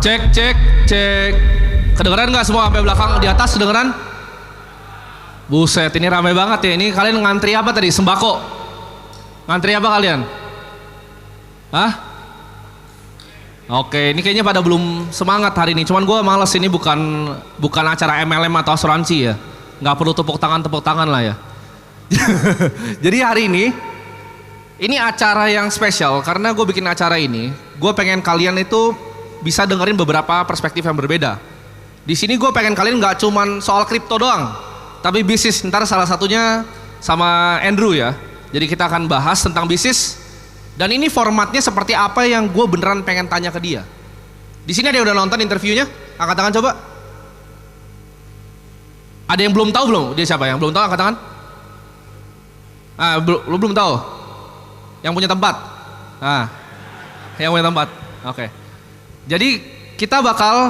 Cek, cek, cek. Kedengeran nggak semua sampai belakang di atas kedengeran? Buset, ini ramai banget ya. Ini kalian ngantri apa tadi? Sembako? Ngantri apa kalian? Hah? Oke, ini kayaknya pada belum semangat hari ini. Cuman gue males, ini bukan acara MLM atau asuransi ya. Nggak perlu tepuk tangan lah ya. Jadi hari ini acara yang spesial karena gue bikin acara ini. Gue pengen kalian itu bisa dengerin beberapa perspektif yang berbeda. Di sini gue pengen kalian nggak cuman soal kripto doang, tapi bisnis. Ntar salah satunya sama Andrew ya. Jadi kita akan bahas tentang bisnis. Dan ini formatnya seperti apa yang gue beneran pengen tanya ke dia. Di sini ada yang udah nonton interviewnya? Angkat tangan coba. Ada yang belum tahu belum? Dia siapa? Yang belum tahu angkat tangan. Lu belum tahu? Yang punya tempat? Yang punya tempat. Oke. Jadi kita bakal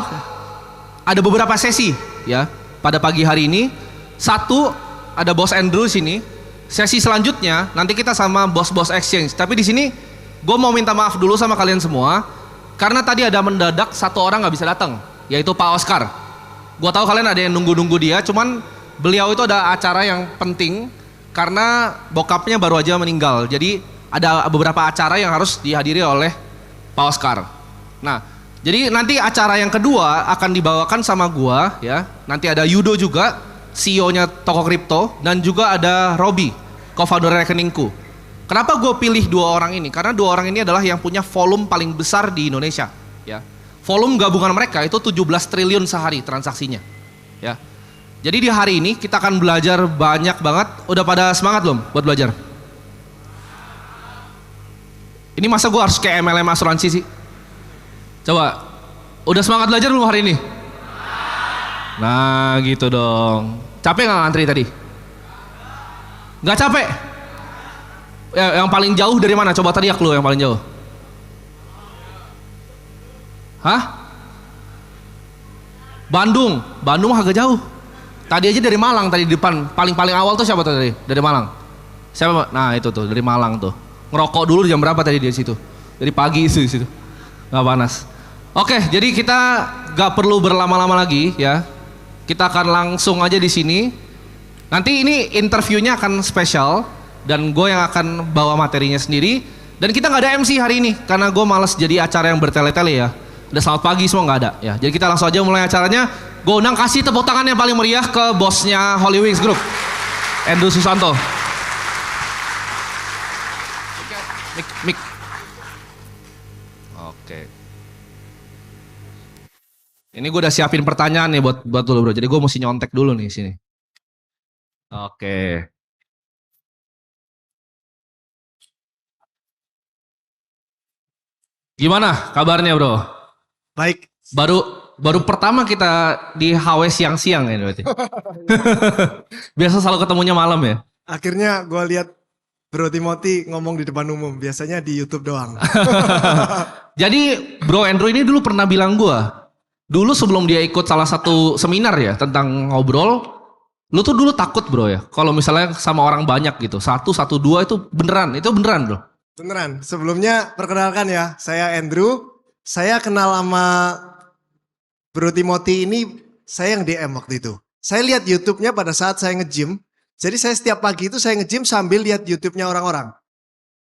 ada beberapa sesi ya pada pagi hari ini. Satu, ada Bos Andrew sini. Sesi selanjutnya nanti kita sama bos-bos exchange. Tapi di sini gue mau minta maaf dulu sama kalian semua karena tadi ada mendadak satu orang nggak bisa datang, yaitu Pak Oscar. Gue tahu kalian ada yang nunggu-nunggu dia, cuman beliau itu ada acara yang penting karena bokapnya baru aja meninggal. Jadi ada beberapa acara yang harus dihadiri oleh Pak Oscar. Nah, jadi nanti acara yang kedua akan dibawakan sama gua ya. Nanti ada Yudo juga, CEO-nya toko kripto, dan juga ada Robby, co-founder rekeningku. Kenapa gue pilih dua orang ini? Karena dua orang ini adalah yang punya volume paling besar di Indonesia ya. Volume gabungan mereka itu 17 triliun sehari transaksinya ya. Jadi di hari ini kita akan belajar banyak banget. Udah pada semangat belum buat belajar? Ini masa gue harus kayak MLM asuransi sih? Coba, udah semangat belajar belum hari ini? Nah gitu dong. Capek gak ngantri tadi? Gak capek? Ya, yang paling jauh dari mana? Coba teriak lu yang paling jauh. Hah? Bandung? Bandung agak jauh. Tadi aja dari Malang tadi di depan. Paling awal tuh siapa tadi? Dari Malang. Siapa? Nah itu tuh dari Malang tuh. Ngerokok dulu jam berapa tadi di situ? Dari pagi itu di situ. Gak panas. Oke, jadi kita gak perlu berlama-lama lagi ya. Kita akan langsung aja di sini. Nanti ini interviewnya akan spesial dan gue yang akan bawa materinya sendiri. Dan kita nggak ada MC hari ini karena gue malas jadi acara yang bertele-tele ya. Udah selamat pagi semua nggak ada ya. Jadi kita langsung aja mulai acaranya. Gue undang, kasih tepuk tangan yang paling meriah ke bosnya Holy Wings Group, Andrew Susanto. Mik. Oke. Ini gue udah siapin pertanyaan nih buat lo bro. Jadi gue mesti nyontek dulu nih sini. Oke. Gimana kabarnya bro? Baik. Baru pertama kita di HW siang-siang ya berarti. Biasa selalu ketemunya malam ya. Akhirnya gue lihat Bro Timothy ngomong di depan umum. Biasanya di YouTube doang. Jadi Bro Andrew ini dulu pernah bilang gue. Dulu sebelum dia ikut salah satu seminar ya tentang ngobrol, lu tuh dulu takut bro ya, kalau misalnya sama orang banyak gitu, 1, 1, 2 itu beneran bro? Beneran, sebelumnya perkenalkan ya, saya Andrew, saya kenal sama Bro Timothy ini, saya yang DM waktu itu. Saya lihat YouTube-nya pada saat saya nge-gym, jadi saya setiap pagi itu saya nge-gym sambil lihat YouTube-nya orang-orang.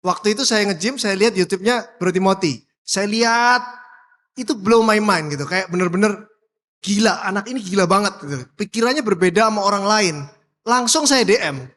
Waktu itu saya nge-gym, saya lihat YouTube-nya Bro Timothy, saya lihat itu blow my mind gitu, kayak bener-bener gila, anak ini gila banget gitu. Pikirannya berbeda sama orang lain. Langsung saya DM.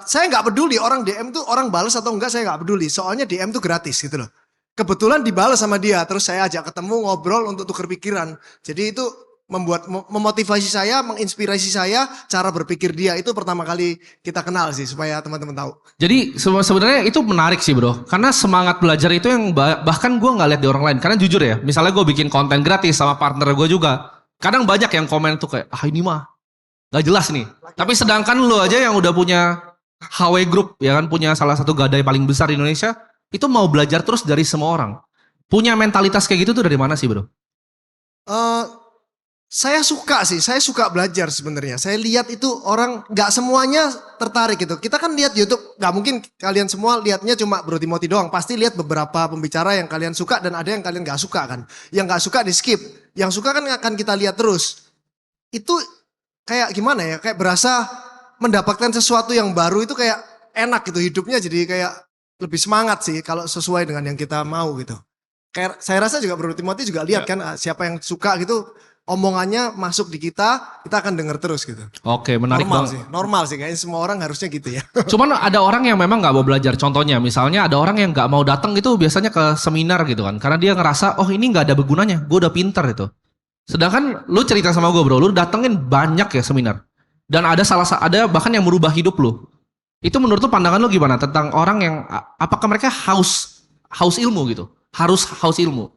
Saya nggak peduli orang DM tuh orang balas atau enggak, saya nggak peduli. Soalnya DM tuh gratis gitu loh. Kebetulan dibalas sama dia, terus saya ajak ketemu ngobrol untuk tukar pikiran. Jadi itu memotivasi saya, menginspirasi saya cara berpikir dia. Itu pertama kali kita kenal sih supaya teman-teman tahu. Jadi sebenarnya itu menarik sih bro, karena semangat belajar itu yang bahkan gue nggak lihat di orang lain. Karena jujur ya, misalnya gue bikin konten gratis sama partner gue juga, kadang banyak yang komen tuh kayak ini mah nggak jelas nih. Tapi sedangkan lo aja yang udah punya HW Group ya kan, punya salah satu gadai paling besar di Indonesia, itu mau belajar terus dari semua orang. Punya mentalitas kayak gitu tuh dari mana sih bro? Saya suka sih, saya suka belajar sebenarnya. Saya lihat itu orang nggak semuanya tertarik gitu. Kita kan lihat YouTube, nggak mungkin kalian semua lihatnya cuma Bro Timothy doang. Pasti lihat beberapa pembicara yang kalian suka dan ada yang kalian nggak suka kan. Yang nggak suka di skip, yang suka kan akan kita lihat terus. Itu kayak gimana ya? Kayak berasa mendapatkan sesuatu yang baru itu kayak enak gitu hidupnya, jadi kayak lebih semangat sih kalau sesuai dengan yang kita mau gitu. Kayak saya rasa juga Bro Timothy juga lihat kan siapa yang suka gitu. Omongannya masuk di kita akan denger terus gitu. Oke, menarik banget. Normal sih, kayaknya semua orang harusnya gitu ya. Cuman ada orang yang memang nggak mau belajar. Contohnya, misalnya ada orang yang nggak mau datang gitu biasanya ke seminar gitu kan, karena dia ngerasa oh ini nggak ada bergunanya, gue udah pinter itu. Sedangkan lu cerita sama gue bro, lu datengin banyak ya seminar, dan ada bahkan yang merubah hidup lu. Itu menurut lu pandangan lu gimana tentang orang yang apakah mereka haus ilmu gitu, harus haus ilmu?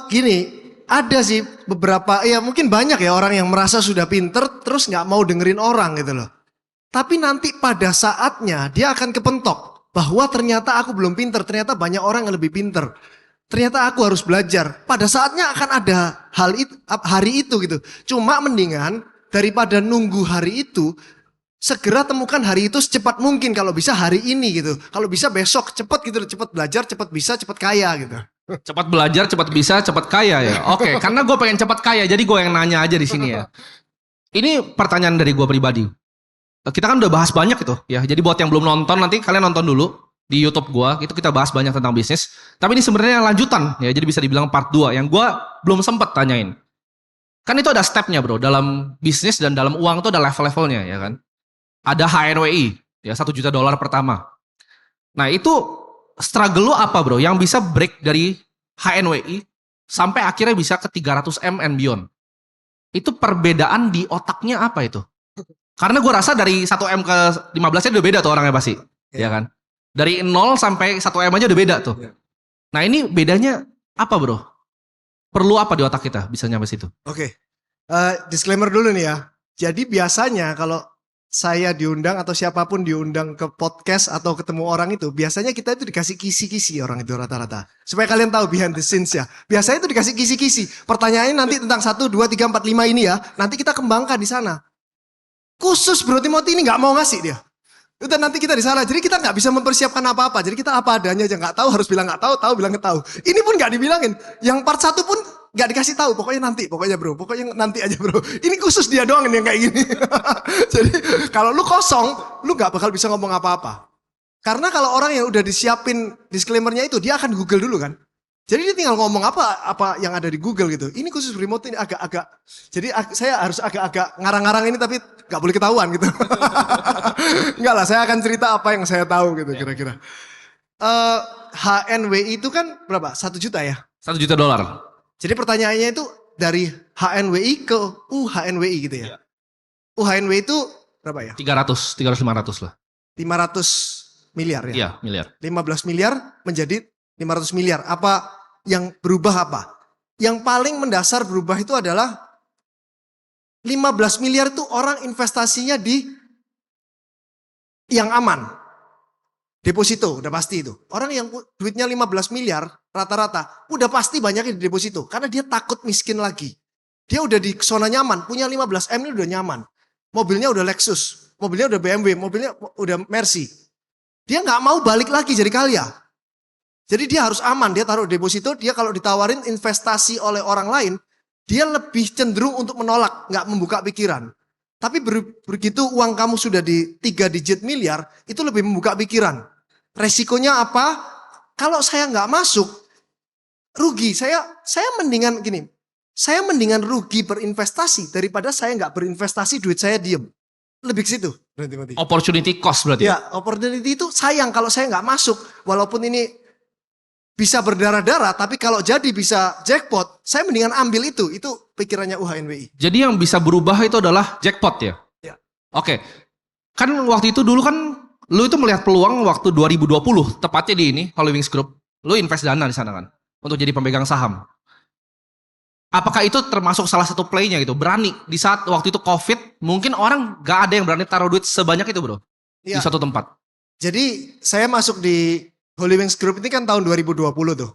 Gini. Ada sih beberapa, ya mungkin banyak ya orang yang merasa sudah pinter terus nggak mau dengerin orang gitu loh. Tapi nanti pada saatnya dia akan kepentok bahwa ternyata aku belum pinter, ternyata banyak orang yang lebih pinter. Ternyata aku harus belajar. Pada saatnya akan ada hari itu gitu. Cuma mendingan daripada nunggu hari itu, segera temukan hari itu secepat mungkin. Kalau bisa hari ini gitu. Kalau bisa besok cepat gitu, cepat belajar, cepat bisa, cepat kaya gitu. Cepat belajar, cepat bisa, cepat kaya ya. Oke, karena gue pengen cepat kaya, jadi gue yang nanya aja di sini ya. Ini pertanyaan dari gue pribadi. Kita kan udah bahas banyak itu ya. Jadi buat yang belum nonton nanti kalian nonton dulu di YouTube gue. Itu kita bahas banyak tentang bisnis. Tapi ini sebenarnya lanjutan ya. Jadi bisa dibilang part 2 yang gue belum sempet tanyain. Kan itu ada stepnya bro. Dalam bisnis dan dalam uang itu ada level-levelnya ya kan. Ada HNWI ya, $1 juta pertama. Nah itu struggle lu apa bro yang bisa break dari HNWI sampai akhirnya bisa ke 300M and beyond? Itu perbedaan di otaknya apa itu? Karena gue rasa dari 1M ke 15-nya udah beda tuh orangnya pasti. Ya kan? Dari 0 sampai 1M aja udah beda tuh. Nah ini bedanya apa bro? Perlu apa di otak kita bisa nyampe situ? Oke. Disclaimer dulu nih ya. Jadi biasanya kalau saya diundang atau siapapun diundang ke podcast atau ketemu orang itu, biasanya kita itu dikasih kisi-kisi orang itu rata-rata. Supaya kalian tahu behind the scenes ya. Biasanya itu dikasih kisi-kisi. Pertanyaannya nanti tentang 1, 2, 3, 4, 5 ini ya. Nanti kita kembangkan di sana. Khusus Bro Timothy ini gak mau ngasih dia. Udah nanti kita di sana. Jadi kita gak bisa mempersiapkan apa-apa. Jadi kita apa adanya aja. Gak tahu harus bilang gak tahu, tahu bilang gak tahu. Ini pun gak dibilangin. Yang part 1 pun gak dikasih tahu, pokoknya nanti, pokoknya bro, pokoknya nanti aja bro. Ini khusus dia doang yang kayak gini. Jadi kalau lu kosong, lu gak bakal bisa ngomong apa-apa. Karena kalau orang yang udah disiapin disclaimernya itu, dia akan Google dulu kan. Jadi dia tinggal ngomong apa yang ada di Google gitu. Ini khusus remote ini agak-agak. Jadi saya harus agak-agak ngarang-ngarang ini tapi gak boleh ketahuan gitu. Enggak lah, saya akan cerita apa yang saya tahu gitu kira-kira. HNWI itu kan berapa? 1 juta ya? $1 juta. Jadi pertanyaannya itu dari HNWI ke UHNWI gitu ya. UHNWI itu berapa ya? 300, 500 lah. 500 miliar ya? Iya, miliar. 15 miliar menjadi 500 miliar. Apa yang berubah apa? Yang paling mendasar berubah itu adalah 15 miliar itu orang investasinya di yang aman. Deposito, udah pasti itu. Orang yang duitnya 15 miliar rata-rata, udah pasti banyaknya di deposito. Karena dia takut miskin lagi. Dia udah di zona nyaman, punya 15M ini udah nyaman. Mobilnya udah Lexus, mobilnya udah BMW, mobilnya udah Mercy. Dia gak mau balik lagi jadi kaya. Jadi dia harus aman, dia taruh deposito, dia kalau ditawarin investasi oleh orang lain, dia lebih cenderung untuk menolak, gak membuka pikiran. Tapi begitu uang kamu sudah di 3 digit miliar, itu lebih membuka pikiran. Resikonya apa? Kalau saya nggak masuk, rugi. Saya mendingan gini, saya mendingan rugi berinvestasi daripada saya nggak berinvestasi, duit saya diem. Lebih ke situ. Opportunity cost berarti. Ya, opportunity itu sayang kalau saya nggak masuk. Walaupun ini bisa berdarah-darah, tapi kalau jadi bisa jackpot, saya mendingan ambil itu. Itu pikirannya UHNWI. Jadi yang bisa berubah itu adalah jackpot ya? Ya. Oke. Kan waktu itu dulu kan, lu itu melihat peluang waktu 2020, tepatnya di ini, Holy Wings Group. Lu invest dana di sana kan, untuk jadi pemegang saham. Apakah itu termasuk salah satu play-nya gitu? Berani, di saat waktu itu COVID, mungkin orang gak ada yang berani taruh duit sebanyak itu bro. Ya. Di satu tempat. Jadi saya masuk di Holy Wings Group ini kan tahun 2020 tuh.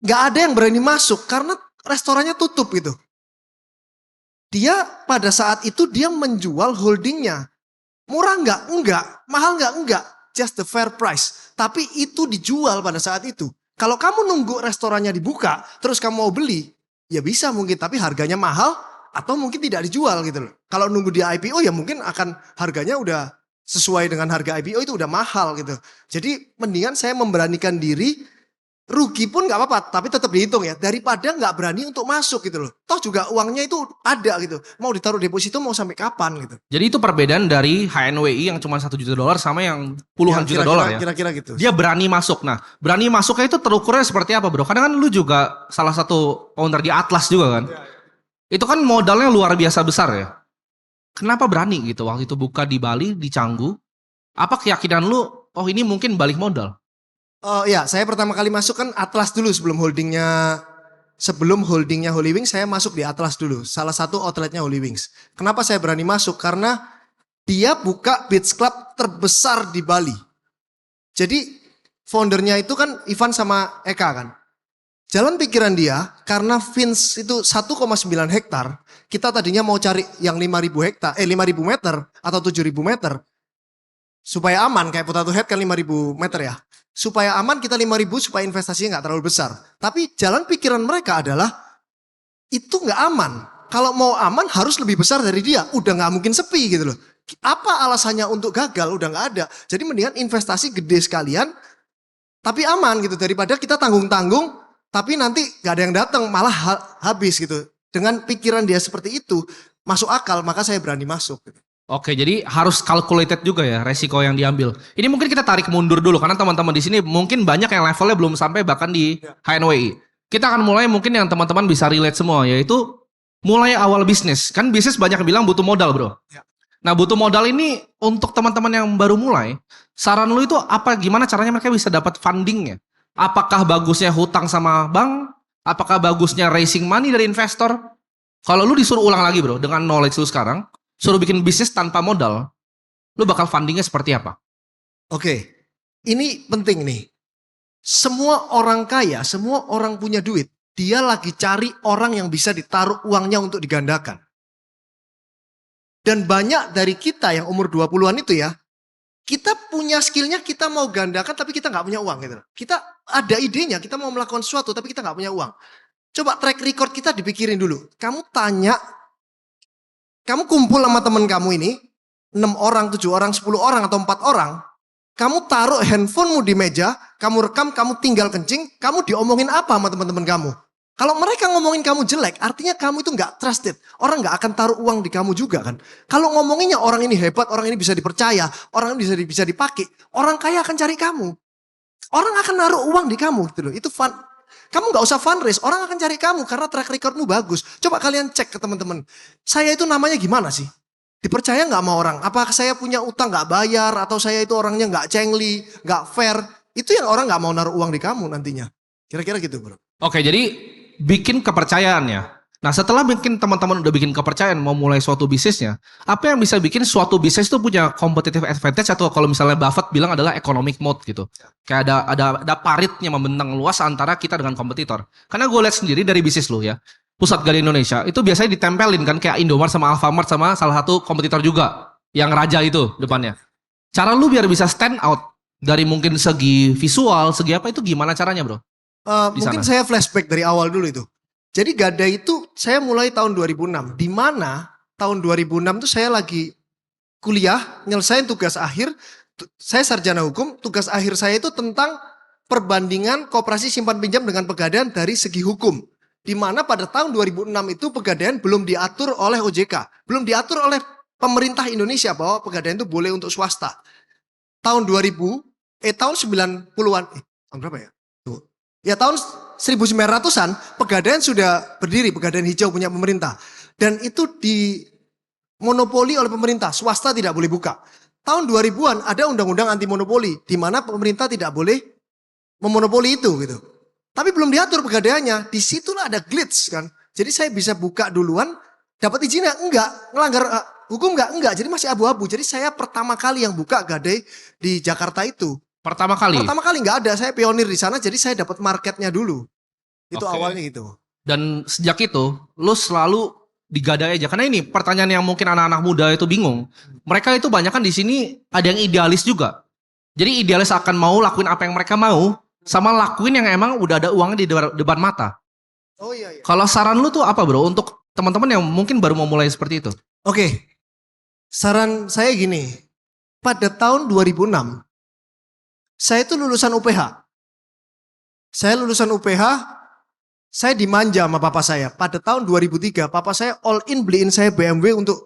Gak ada yang berani masuk karena restorannya tutup gitu. Dia pada saat itu dia menjual holdingnya. Murah enggak? Enggak. Mahal enggak? Enggak. Just the fair price. Tapi itu dijual pada saat itu. Kalau kamu nunggu restorannya dibuka, terus kamu mau beli, ya bisa mungkin. Tapi harganya mahal atau mungkin tidak dijual gitu loh. Kalau nunggu di IPO ya mungkin akan harganya udah sesuai dengan harga IPO itu udah mahal gitu. Jadi mendingan saya memberanikan diri, rugi pun nggak apa-apa, tapi tetap dihitung ya. Daripada nggak berani untuk masuk gitu loh. Toh juga uangnya itu ada gitu. Mau ditaruh deposito mau sampai kapan gitu. Jadi itu perbedaan dari HNWI yang cuma $1 juta sama yang puluhan juta dolar ya. Kira-kira gitu. Dia berani masuk. Nah, berani masuknya itu terukurnya seperti apa, bro? Karena kan lu juga salah satu owner di Atlas juga kan. Itu kan modalnya luar biasa besar ya. Kenapa berani gitu waktu itu buka di Bali, di Canggu? Apa keyakinan lu, oh ini mungkin balik modal? Oh ya, saya pertama kali masuk kan Atlas dulu sebelum holdingnya Holy Wings saya masuk di Atlas dulu. Salah satu outletnya Holy Wings. Kenapa saya berani masuk? Karena dia buka beach club terbesar di Bali. Jadi foundernya itu kan Ivan sama Eka kan. Jalan pikiran dia karena Vince itu 1,9 hektar. Kita tadinya mau cari yang 5.000 meter atau 7.000 meter. Supaya aman kayak Potato Head kan 5.000 meter ya. Supaya aman kita 5.000 supaya investasinya nggak terlalu besar. Tapi jalan pikiran mereka adalah itu nggak aman. Kalau mau aman harus lebih besar dari dia. Udah nggak mungkin sepi gitu loh. Apa alasannya untuk gagal? Udah nggak ada. Jadi mendingan investasi gede sekalian tapi aman gitu. Daripada kita tanggung-tanggung tapi nanti nggak ada yang datang malah habis gitu. Dengan pikiran dia seperti itu masuk akal maka saya berani masuk gitu. Oke, jadi harus calculated juga ya resiko yang diambil. Ini mungkin kita tarik mundur dulu karena teman-teman di sini mungkin banyak yang levelnya belum sampai bahkan di HNWI. Kita akan mulai mungkin yang teman-teman bisa relate semua yaitu mulai awal bisnis. Kan bisnis banyak yang bilang butuh modal, bro. Ya. Nah, butuh modal ini untuk teman-teman yang baru mulai, saran lu itu apa, gimana caranya mereka bisa dapat fundingnya? Apakah bagusnya hutang sama bank? Apakah bagusnya raising money dari investor? Kalau lu disuruh ulang lagi, bro, dengan knowledge lu sekarang, suruh bikin bisnis tanpa modal, lu bakal fundingnya seperti apa? Oke, ini penting nih. Semua orang kaya, semua orang punya duit, dia lagi cari orang yang bisa ditaruh uangnya untuk digandakan. Dan banyak dari kita yang umur 20-an itu ya, kita punya skillnya, kita mau gandakan tapi kita nggak punya uang gitu. Kita ada idenya, kita mau melakukan sesuatu tapi kita nggak punya uang. Coba track record kita dipikirin dulu. Kamu tanya, kamu kumpul sama temen kamu ini, 6 orang, 7 orang, 10 orang, atau 4 orang. Kamu taruh handphonemu di meja, kamu rekam, kamu tinggal kencing, kamu diomongin apa sama teman-teman kamu? Kalau mereka ngomongin kamu jelek, artinya kamu itu nggak trusted. Orang nggak akan taruh uang di kamu juga kan. Kalau ngomonginnya orang ini hebat, orang ini bisa dipercaya, orang ini bisa dipakai, orang kaya akan cari kamu. Orang akan naruh uang di kamu gitu loh. Itu fun. Kamu nggak usah fundraise, orang akan cari kamu karena track recordmu bagus. Coba kalian cek ke teman-teman. Saya itu namanya gimana sih? Dipercaya nggak sama orang? Apakah saya punya utang nggak bayar? Atau saya itu orangnya nggak cengli, nggak fair? Itu yang orang nggak mau naruh uang di kamu nantinya. Kira-kira gitu bro. Oke, jadi bikin kepercayaannya. Nah, setelah bikin teman-teman udah bikin kepercayaan mau mulai suatu bisnisnya, apa yang bisa bikin suatu bisnis itu punya competitive advantage atau kalau misalnya Buffett bilang adalah economic moat gitu. Kayak ada paritnya membentang luas antara kita dengan kompetitor. Karena gue lihat sendiri dari bisnis lu ya, Pusat Gali Indonesia itu biasanya ditempelin kan kayak Indomaret sama Alfamart sama salah satu kompetitor juga yang raja itu depannya. Cara lu biar bisa stand out dari mungkin segi visual, segi apa itu gimana caranya, bro? Mungkin saya flashback dari awal dulu itu. Jadi Gadai itu saya mulai tahun 2006. Di mana tahun 2006 itu saya lagi kuliah, nyelesain tugas akhir. Saya sarjana hukum, tugas akhir saya itu tentang perbandingan koperasi simpan pinjam dengan pegadaian dari segi hukum. Di mana pada tahun 2006 itu pegadaian belum diatur oleh OJK. Belum diatur oleh pemerintah Indonesia bahwa pegadaian itu boleh untuk swasta. Tahun 90-an, tahun berapa ya? Ya tahun 1900-an pegadaian sudah berdiri, pegadaian hijau punya pemerintah. Dan itu dimonopoli oleh pemerintah, swasta tidak boleh buka. Tahun 2000-an ada undang-undang anti monopoli, di mana pemerintah tidak boleh memonopoli itu gitu. Tapi belum diatur pegadaiannya, disitulah ada glitch kan. Jadi saya bisa buka duluan, dapat izinnya enggak, ngelanggar hukum enggak, jadi masih abu-abu. Jadi saya pertama kali yang buka gadai di Jakarta itu. Pertama kali nggak ada, saya pionir di sana, jadi saya dapat marketnya dulu. Itu Oke. awalnya gitu. Dan sejak itu lu selalu digadai aja. Karena ini pertanyaan yang mungkin anak-anak muda itu bingung. Mereka itu banyak kan di sini ada yang idealis juga. Jadi idealis akan mau lakuin apa yang mereka mau, sama lakuin yang emang udah ada uangnya di depan mata. Oh iya. Kalau saran lu tuh apa bro untuk teman-teman yang mungkin baru mau mulai seperti itu? Oke. Saran saya gini. Pada tahun 2006, saya itu lulusan UPH. Saya lulusan UPH, saya dimanja sama papa saya. Pada tahun 2003, papa saya all in beliin saya BMW untuk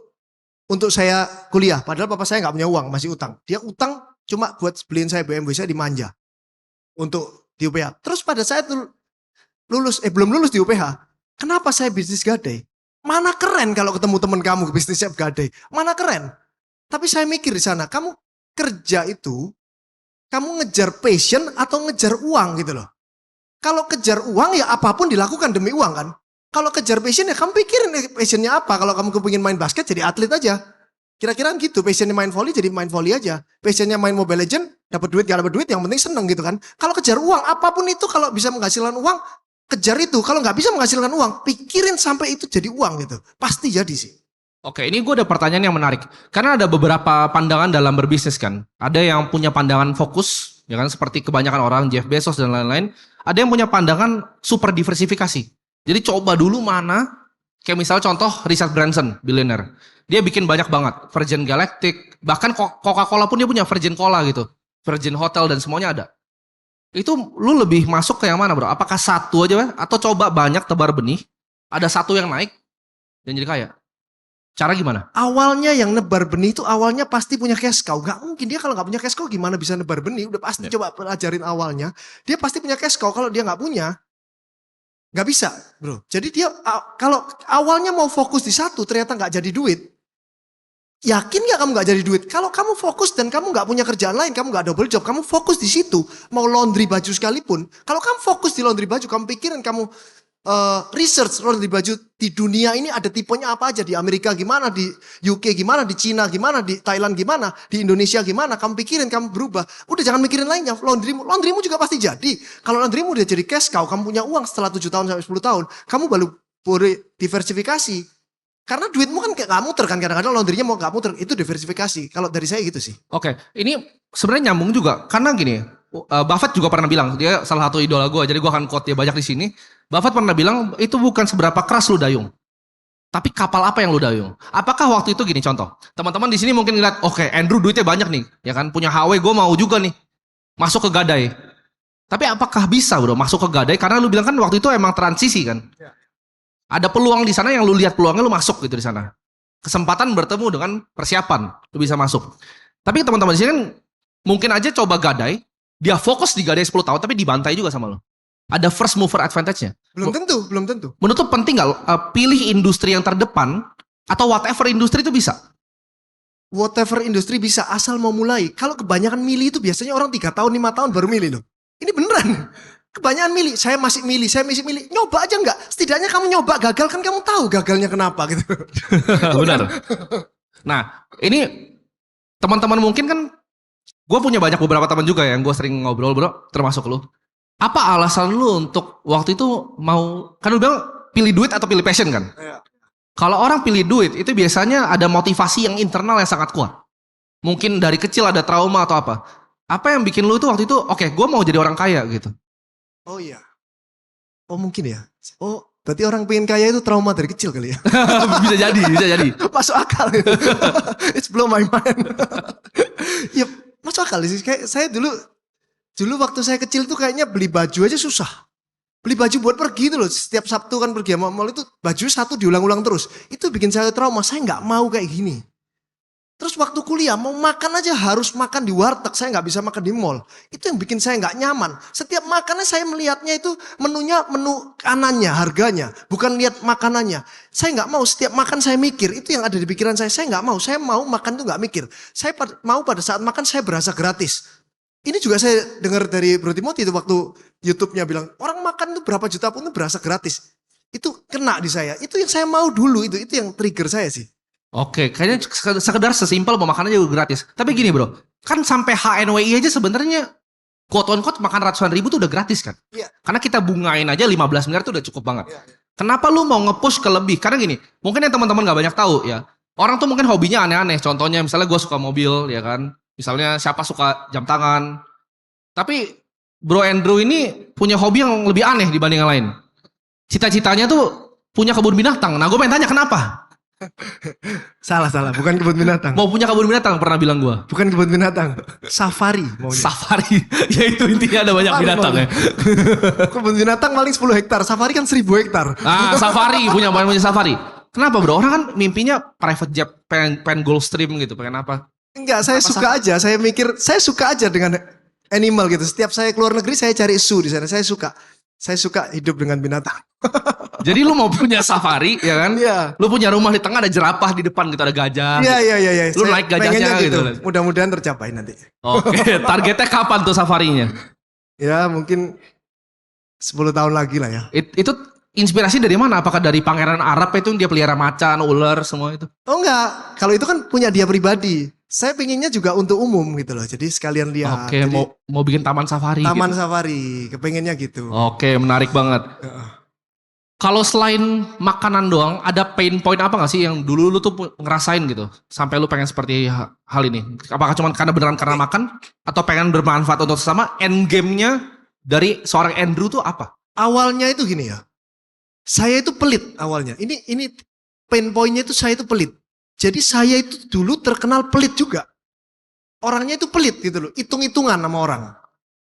saya kuliah. Padahal papa saya nggak punya uang, masih utang. Dia utang cuma buat beliin saya BMW, saya dimanja untuk di UPH. Terus pada saya tuh belum lulus di UPH, kenapa saya bisnis gadai? Mana keren kalau ketemu teman kamu bisnisnya gadai. Mana keren? Tapi saya mikir di sana, kamu kerja itu, kamu ngejar passion atau ngejar uang gitu loh. Kalau kejar uang ya apapun dilakukan demi uang kan. Kalau kejar passion ya kamu pikirin passionnya apa. Kalau kamu kepingin main basket jadi atlet aja. Kira-kira gitu, passionnya main volley jadi main volley aja. Passionnya main Mobile Legend, dapat duit gak dapat duit yang penting seneng gitu kan. Kalau kejar uang apapun itu kalau bisa menghasilkan uang, kejar itu. Kalau nggak bisa menghasilkan uang, pikirin sampai itu jadi uang gitu. Pasti jadi sih. Oke, ini gue ada pertanyaan yang menarik. Karena ada beberapa pandangan dalam berbisnis kan. Ada yang punya pandangan fokus, ya kan, seperti kebanyakan orang, Jeff Bezos dan lain-lain. Ada yang punya pandangan super diversifikasi. Jadi coba dulu mana, kayak misal contoh Richard Branson, billionaire. Dia bikin banyak banget, Virgin Galactic, bahkan Coca-Cola pun dia punya Virgin Cola gitu. Virgin Hotel dan semuanya ada. Itu lu lebih masuk ke yang mana bro? Apakah satu aja atau coba banyak tebar benih, ada satu yang naik dan jadi kaya? Cara gimana? Awalnya yang nebar benih itu awalnya pasti punya cash cow. Gak mungkin dia kalau gak punya cash cow gimana bisa nebar benih. Udah pasti coba pelajarin awalnya. Dia pasti punya cash cow. Kalau dia gak punya, gak bisa bro. Jadi dia kalau awalnya mau fokus di satu ternyata gak jadi duit. Yakin gak kamu gak jadi duit? Kalau kamu fokus dan kamu gak punya kerjaan lain, kamu gak double job, kamu fokus di situ. Mau laundry baju sekalipun. Kalau kamu fokus di laundry baju, kamu pikirin kamu research laundry baju di dunia ini ada tipenya apa aja, di Amerika gimana, di UK gimana, di Cina gimana, di Thailand gimana, di Indonesia gimana, kamu pikirin, kamu berubah. Udah jangan mikirin lainnya, laundrymu juga pasti jadi. Kalau laundrymu udah jadi cash cow, kamu punya uang setelah 7 tahun sampai 10 tahun, kamu baru boleh diversifikasi. Karena duitmu kan gak muter kan, kadang-kadang laundrynya mau gak muter, itu diversifikasi. Kalau dari saya gitu sih. Oke, ini sebenarnya nyambung juga, karena gini, Buffett juga pernah bilang, dia salah satu idola gue, jadi gue akan quote dia banyak di sini. Buffett pernah bilang, itu bukan seberapa keras lu dayung, tapi kapal apa yang lu dayung. Apakah waktu itu gini contoh, teman-teman di sini mungkin ngeliat, oke, Andrew duitnya banyak nih, ya kan, punya HW, gue mau juga nih, masuk ke gadai. Tapi apakah bisa bro, masuk ke gadai, karena lu bilang kan waktu itu emang transisi kan. Ada peluang di sana yang lu lihat peluangnya lu masuk gitu di sana. Kesempatan bertemu dengan persiapan, lu bisa masuk. Tapi teman-teman di sini kan mungkin aja coba gadai, dia fokus di gadai 10 tahun tapi dibantai juga sama lo. Ada first mover advantage-nya. Belum tentu. Menurut tuh penting gak pilih industri yang terdepan atau whatever industri itu bisa? Whatever industri bisa asal mau mulai. Kalau kebanyakan milih itu biasanya orang 3 tahun, 5 tahun baru milih loh. Ini beneran. Kebanyakan milih, saya masih milih. Nyoba aja enggak? Setidaknya kamu nyoba gagal kan kamu tahu gagalnya kenapa gitu. Benar. Nah, ini teman-teman mungkin kan, gue punya banyak beberapa teman juga yang gue sering ngobrol bro, termasuk lu. Apa alasan lu untuk waktu itu mau, kan lu bilang pilih duit atau pilih passion kan? Iya. Kalau orang pilih duit itu biasanya ada motivasi yang internal yang sangat kuat. Mungkin dari kecil ada trauma atau apa. Apa yang bikin lu itu waktu itu, oke, gue mau jadi orang kaya gitu. Oh iya. Oh mungkin ya. Oh berarti orang pengen kaya itu trauma dari kecil kali ya. Bisa jadi. Masuk akal. It's blow my mind. Ya masuk akal sih. Kayak saya dulu waktu saya kecil tuh kayaknya beli baju aja susah. Beli baju buat pergi itu loh. Setiap Sabtu kan pergi sama mall itu baju satu diulang-ulang terus. Itu bikin saya trauma. Saya nggak mau kayak gini. Terus waktu kuliah mau makan aja harus makan di warteg. Saya nggak bisa makan di mall. Itu yang bikin saya nggak nyaman. Setiap makannya saya melihatnya itu menunya menu kanannya, harganya. Bukan lihat makanannya. Saya nggak mau setiap makan saya mikir. Itu yang ada di pikiran saya. Saya nggak mau. Saya mau makan tuh nggak mikir. Saya mau pada saat makan saya berasa gratis. Ini juga saya dengar dari Bro Timothy itu waktu YouTube-nya bilang orang makan tuh berapa juta pun tuh berasa gratis. Itu kena di saya. Itu yang saya mau dulu itu yang trigger saya sih. Oke, kayaknya sekedar sesimpel makanannya juga gratis. Tapi gini bro, kan sampai HNWI aja sebenarnya quote on quote makan ratusan ribu tuh udah gratis kan? Iya. Karena kita bungain aja 15 miliar tuh udah cukup banget. Iya. Kenapa lu mau nge-push ke lebih? Karena gini, mungkin yang teman-teman gak banyak tahu ya. Orang tuh mungkin hobinya aneh-aneh. Contohnya misalnya gue suka mobil ya kan. Misalnya siapa suka jam tangan. Tapi Bro Andrew ini punya hobi yang lebih aneh dibanding yang lain. Cita-citanya tuh punya kebun binatang. Nah gue pengen tanya kenapa? Salah, bukan kebun binatang. Mau punya kebun binatang pernah bilang gue. Bukan kebun binatang, safari maunya. Safari. Ya itu intinya ada banyak Safari binatang ya. Kebun binatang paling 10 hektar, safari kan 1000 hektar. Ah safari, punya safari. Kenapa bro? Orang kan mimpinya private jet, pengen Gulfstream gitu, pengen apa? Enggak, saya suka aja. Saya mikir, saya suka aja dengan animal gitu. Setiap saya keluar negeri, saya cari zoo di sana. Saya suka hidup dengan binatang. Jadi lu mau punya safari, ya kan? Iya. Lu punya rumah di tengah, ada jerapah di depan gitu, ada gajah. Iya. Lu Saya naik gajahnya pengennya gitu. Mudah-mudahan tercapai nanti. Oke, targetnya kapan tuh safarinya? Ya mungkin 10 tahun lagi lah ya. Itu inspirasi dari mana? Apakah dari pangeran Arab itu dia pelihara macan, ular, semua itu? Oh enggak, kalau itu kan punya dia pribadi. Saya pinginnya juga untuk umum gitu loh. Jadi sekalian lihat. Oke, Jadi, mau bikin taman safari. taman gitu. safari, kepengennya gitu. Oke, menarik banget. Kalau selain makanan doang, ada pain point apa gak sih yang dulu lu tuh ngerasain gitu? Sampai lu pengen seperti hal ini. Apakah cuma beneran karena makan? Atau pengen bermanfaat untuk sesama? End game-nya dari seorang Andrew tuh apa? Awalnya itu gini ya. Saya itu pelit awalnya. Ini pain point-nya itu saya itu pelit. Jadi saya itu dulu terkenal pelit juga. Orangnya itu pelit gitu loh. Hitung-hitungan sama orang.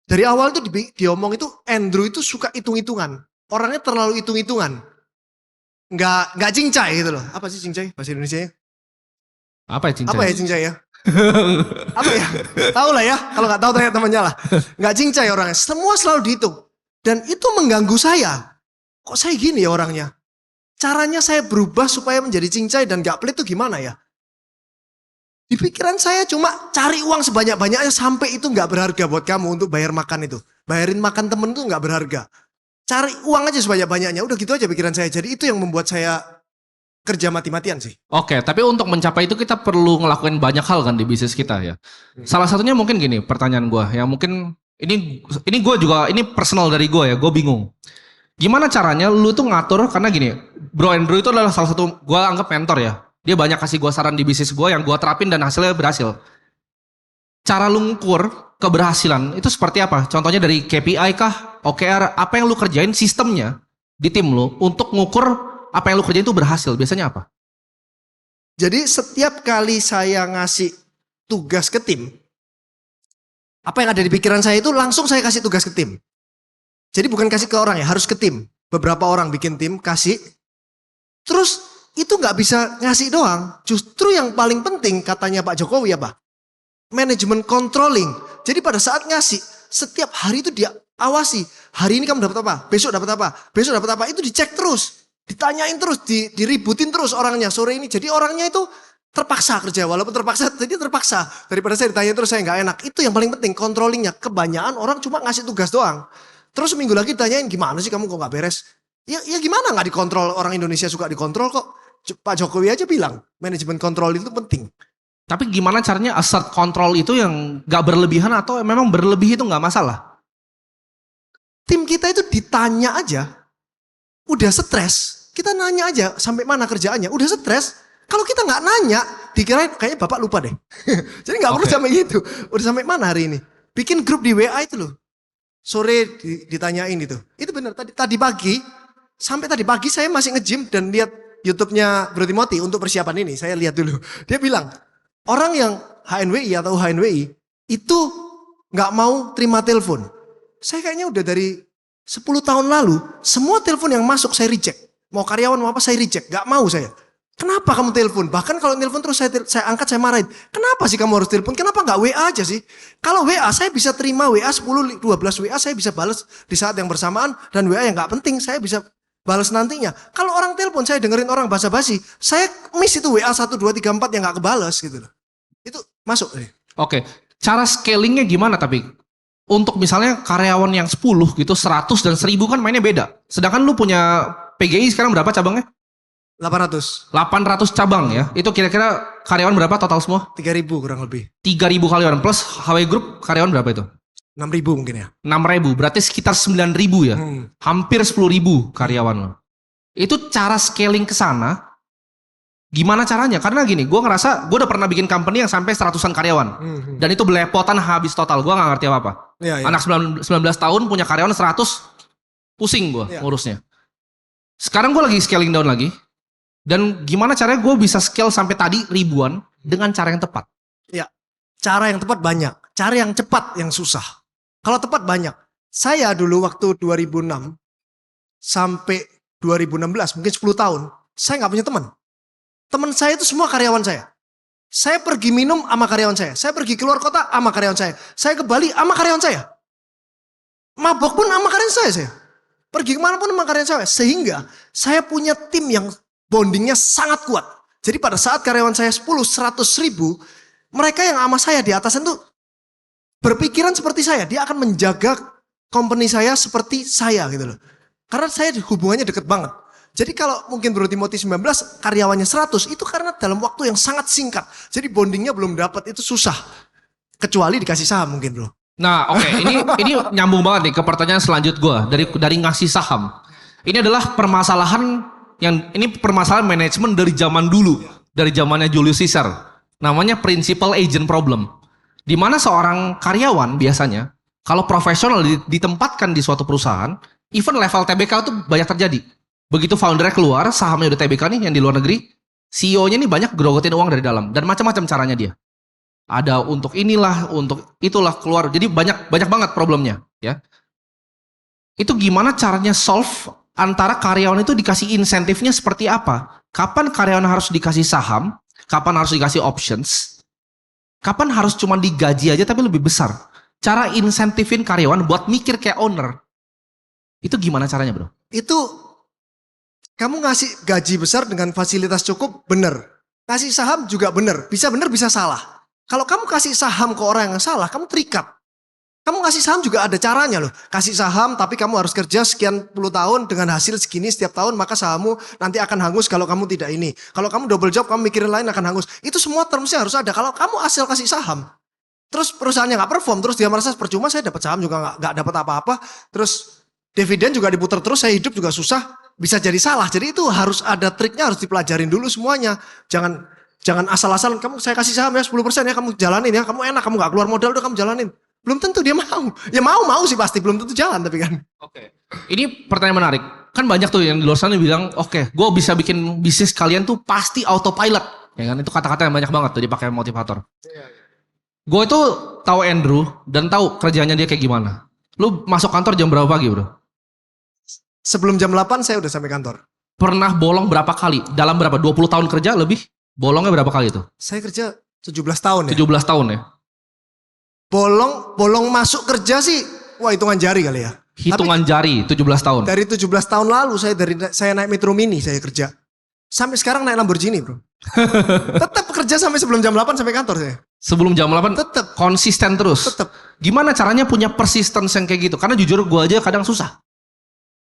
Dari awal itu diomong itu Andrew itu suka hitung-hitungan. Orangnya terlalu hitung-hitungan. Nggak cincai gitu loh. Apa sih cincai bahasa Indonesia-nya? Apa ya cincai? Apa ya cincai ya? Apa ya? Tahu lah ya. Kalau nggak tahu tanya temannya lah. Nggak cincai orangnya. Semua selalu dihitung. Dan itu mengganggu saya. Kok saya gini ya orangnya? Caranya saya berubah supaya menjadi cincai dan gak pelit itu gimana ya? Di pikiran saya cuma cari uang sebanyak-banyaknya sampai itu gak berharga buat kamu untuk bayar makan itu. Bayarin makan temen itu gak berharga. Cari uang aja sebanyak-banyaknya. Udah gitu aja pikiran saya. Jadi itu yang membuat saya kerja mati-matian sih. Oke, tapi untuk mencapai itu kita perlu ngelakuin banyak hal kan di bisnis kita ya. Salah satunya mungkin gini, pertanyaan gue yang mungkin ini gue juga ini personal dari gue ya, gue bingung. Gimana caranya lu tuh ngatur, karena gini, Bro Andrew itu adalah salah satu gue anggap mentor ya. Dia banyak kasih gue saran di bisnis gue yang gue terapin dan hasilnya berhasil. Cara lu ngukur keberhasilan itu seperti apa? Contohnya dari KPI kah, OKR, apa yang lu kerjain sistemnya di tim lu untuk ngukur apa yang lu kerjain itu berhasil. Biasanya apa? Jadi setiap kali saya ngasih tugas ke tim, apa yang ada di pikiran saya itu langsung saya kasih tugas ke tim. Jadi bukan kasih ke orang ya, harus ke tim. Beberapa orang bikin tim, kasih. Terus itu nggak bisa ngasih doang. Justru yang paling penting katanya Pak Jokowi apa? Manajemen controlling. Jadi pada saat ngasih, setiap hari itu dia awasi. Hari ini kamu dapat apa? Besok dapat apa? Besok dapat apa? Itu dicek terus. Ditanyain terus, diributin terus orangnya sore ini. Jadi orangnya itu terpaksa kerja. Walaupun terpaksa, jadi terpaksa. Daripada saya ditanya terus saya nggak enak. Itu yang paling penting, controllingnya. Kebanyakan orang cuma ngasih tugas doang. Terus seminggu lagi ditanyain gimana sih kamu kok gak beres? Ya gimana gak dikontrol, orang Indonesia suka dikontrol kok. Pak Jokowi aja bilang manajemen kontrol itu penting. Tapi gimana caranya assert control itu yang gak berlebihan atau memang berlebih itu gak masalah? Tim kita itu ditanya aja, udah stres. Kita nanya aja sampai mana kerjaannya, udah stres. Kalau kita gak nanya, dikirain kayaknya bapak lupa deh. Jadi gak perlu sampai gitu. Udah sampai mana hari ini? Bikin grup di WA itu loh. Sore ditanyain itu. Itu benar tadi pagi sampai tadi pagi saya masih nge-gym dan lihat YouTube-nya Bro Timothy untuk persiapan ini. Saya lihat dulu. Dia bilang, orang yang HNWI atau HNWI itu nggak mau terima telepon. Saya kayaknya udah dari 10 tahun lalu semua telepon yang masuk saya reject. Mau karyawan mau apa saya reject, nggak mau saya. Kenapa kamu telepon? Bahkan kalau telepon terus saya angkat, saya marahin. Kenapa sih kamu harus telepon? Kenapa nggak WA aja sih? Kalau WA saya bisa terima WA 10, 12 WA saya bisa balas di saat yang bersamaan. Dan WA yang nggak penting saya bisa balas nantinya. Kalau orang telepon saya dengerin orang basa-basi, saya miss itu WA 1, 2, 3, 4 yang nggak kebalas gitu loh. Itu masuk. Oke, cara scalingnya gimana tapi? Untuk misalnya karyawan yang 10 gitu, 100 dan 1000 kan mainnya beda. Sedangkan lu punya PGI sekarang berapa cabangnya? 800 cabang ya. Itu kira-kira karyawan berapa total semua? 3.000 kurang lebih. 3.000 karyawan plus HW Group karyawan berapa itu? 6.000 mungkin ya. 6.000 berarti sekitar 9.000 ya. Hampir 10.000 karyawan lo. Itu cara scaling ke sana, gimana caranya? Karena gini, gue ngerasa gue udah pernah bikin company yang sampai 100-an karyawan. Dan itu belepotan habis total, gue gak ngerti apa-apa. Iya, iya. Anak 19 tahun punya karyawan 100, pusing gue ngurusnya. Sekarang gue lagi scaling down lagi. Dan gimana caranya gue bisa scale sampai tadi ribuan dengan cara yang tepat? Ya, cara yang tepat banyak. Cara yang cepat yang susah. Kalau tepat banyak. Saya dulu waktu 2006 sampai 2016, mungkin 10 tahun, saya nggak punya teman. Teman saya itu semua karyawan saya. Saya pergi minum sama karyawan saya. Saya pergi keluar kota sama karyawan saya. Saya ke Bali sama karyawan saya. Mabok pun sama karyawan saya. Pergi kemana pun sama karyawan saya. Sehingga saya punya tim yang bondingnya sangat kuat. Jadi pada saat karyawan saya 10, 100 ribu, mereka yang sama saya di atasan tuh berpikiran seperti saya. Dia akan menjaga company saya seperti saya gitu loh. Karena saya hubungannya deket banget. Jadi kalau mungkin Bro Timothy 19, karyawannya 100, itu karena dalam waktu yang sangat singkat. Jadi bondingnya belum dapat, itu susah. Kecuali dikasih saham mungkin Bro. Nah oke, ini nyambung banget nih ke pertanyaan selanjut gue. Dari ngasih saham. Ini adalah permasalahan manajemen dari zaman dulu, dari zamannya Julius Caesar. Namanya principal agent problem. Di mana seorang karyawan biasanya kalau profesional ditempatkan di suatu perusahaan, even level TBK itu banyak terjadi. Begitu foundernya keluar, sahamnya udah TBK nih yang di luar negeri, CEO-nya nih banyak gerogotin uang dari dalam dan macam-macam caranya dia. Ada untuk inilah, untuk itulah keluar. Jadi banyak banget problemnya, ya. Itu gimana caranya solve antara karyawan itu dikasih insentifnya seperti apa? Kapan karyawan harus dikasih saham? Kapan harus dikasih options? Kapan harus cuma digaji aja tapi lebih besar? Cara insentifin karyawan buat mikir kayak owner. Itu gimana caranya bro? Itu kamu ngasih gaji besar dengan fasilitas cukup, bener. Kasih saham juga bener. Bisa bener, bisa salah. Kalau kamu kasih saham ke orang yang salah, kamu terikat. Kamu kasih saham juga ada caranya loh. Kasih saham tapi kamu harus kerja sekian puluh tahun dengan hasil segini setiap tahun. Maka sahammu nanti akan hangus kalau kamu tidak ini. Kalau kamu double job, kamu mikirin lain akan hangus. Itu semua termsnya harus ada. Kalau kamu asal kasih saham, terus perusahaannya gak perform, terus dia merasa percuma saya dapat saham juga gak dapat apa-apa. Terus dividen juga diputar terus, saya hidup juga susah. Bisa jadi salah. Jadi itu harus ada triknya, harus dipelajarin dulu semuanya. Jangan asal-asalan, kamu saya kasih saham ya 10% ya kamu jalanin ya. Kamu enak, kamu gak keluar modal udah kamu jalanin. Belum tentu dia mau. Ya mau sih pasti, belum tentu jalan tapi kan. Oke. Ini pertanyaan menarik. Kan banyak tuh yang di luar sana bilang, oke, gue bisa bikin bisnis kalian tuh pasti autopilot. Ya kan, itu kata-kata yang banyak banget tuh dipakai motivator. Gue itu tahu Andrew dan tahu kerjanya dia kayak gimana. Lu masuk kantor jam berapa pagi bro? Sebelum jam 8 saya udah sampai kantor. Pernah bolong berapa kali? Dalam berapa? 20 tahun kerja lebih? Bolongnya berapa kali tuh? Saya kerja 17 tahun ya. 17 tahun ya. Bolong masuk kerja sih, wah hitungan jari kali ya. Hitungan jari 17 tahun. Dari 17 tahun lalu saya naik Metro Mini saya kerja. Sampai sekarang naik Lamborghini bro. Tetap kerja sampai sebelum jam 8 sampai kantor saya. Sebelum jam 8 tetap konsisten terus. Tetap. Gimana caranya punya persistence yang kayak gitu? Karena jujur gue aja kadang susah.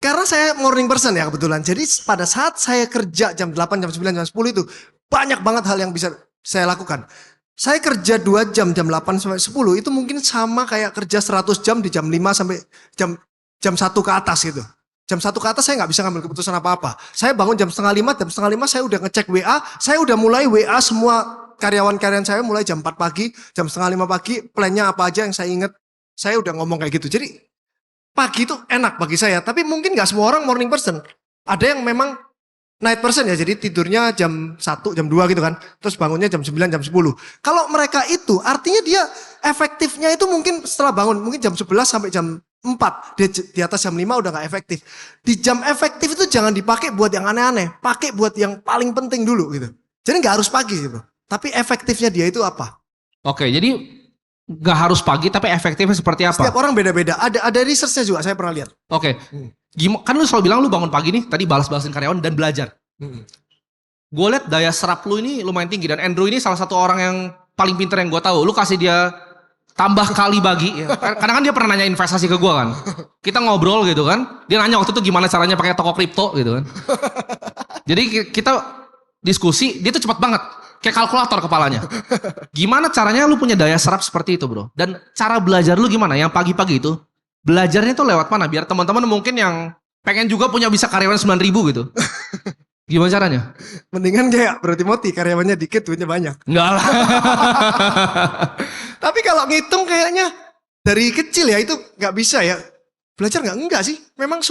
Karena saya morning person ya kebetulan. Jadi pada saat saya kerja jam 8, jam 9, jam 10 itu banyak banget hal yang bisa saya lakukan. Saya kerja 2 jam 8 sampai 10 itu mungkin sama kayak kerja 100 jam di jam 5 sampai jam 1 ke atas gitu. Jam 1 ke atas saya nggak bisa ngambil keputusan apa-apa. Saya bangun jam setengah 5, jam setengah 5 saya udah ngecek WA. Saya udah mulai WA semua karyawan-karyawan saya mulai jam 4 pagi, jam setengah 5 pagi. Plannya apa aja yang saya ingat. Saya udah ngomong kayak gitu. Jadi pagi itu enak bagi saya. Tapi mungkin nggak semua orang morning person. Ada yang memang night person ya, jadi tidurnya jam 1, jam 2 gitu kan. Terus bangunnya jam 9, jam 10. Kalau mereka itu, artinya dia efektifnya itu mungkin setelah bangun, mungkin jam 11 sampai jam 4. Di atas jam 5 udah gak efektif. Di jam efektif itu jangan dipakai buat yang aneh-aneh. Pakai buat yang paling penting dulu gitu. Jadi gak harus pagi gitu. Tapi efektifnya dia itu apa? Oke, jadi gak harus pagi tapi efektifnya seperti apa? Setiap orang beda-beda. Ada researchnya juga, saya pernah lihat. Oke. Kan lu selalu bilang lu bangun pagi nih, tadi balas-balasin karyawan dan belajar. Gue liat daya serap lu ini lumayan tinggi. Dan Andrew ini salah satu orang yang paling pintar yang gue tahu. Lu kasih dia tambah kali bagi. Ya. Karena kan dia pernah nanya investasi ke gue kan. Kita ngobrol gitu kan. Dia nanya waktu itu gimana caranya pakai toko kripto gitu kan. Jadi kita diskusi, dia tuh cepat banget. Kayak kalkulator kepalanya. Gimana caranya lu punya daya serap seperti itu bro? Dan cara belajar lu gimana? Yang pagi-pagi itu. Belajarnya tuh lewat mana? Biar teman-teman mungkin yang pengen juga punya bisa karyawan 9.000 gitu. Gimana caranya? Mendingan kayak Bro Timothy, karyawannya dikit, duitnya banyak. Enggak lah. Tapi kalau ngitung kayaknya dari kecil ya itu nggak bisa ya. Belajar nggak? Enggak sih. Memang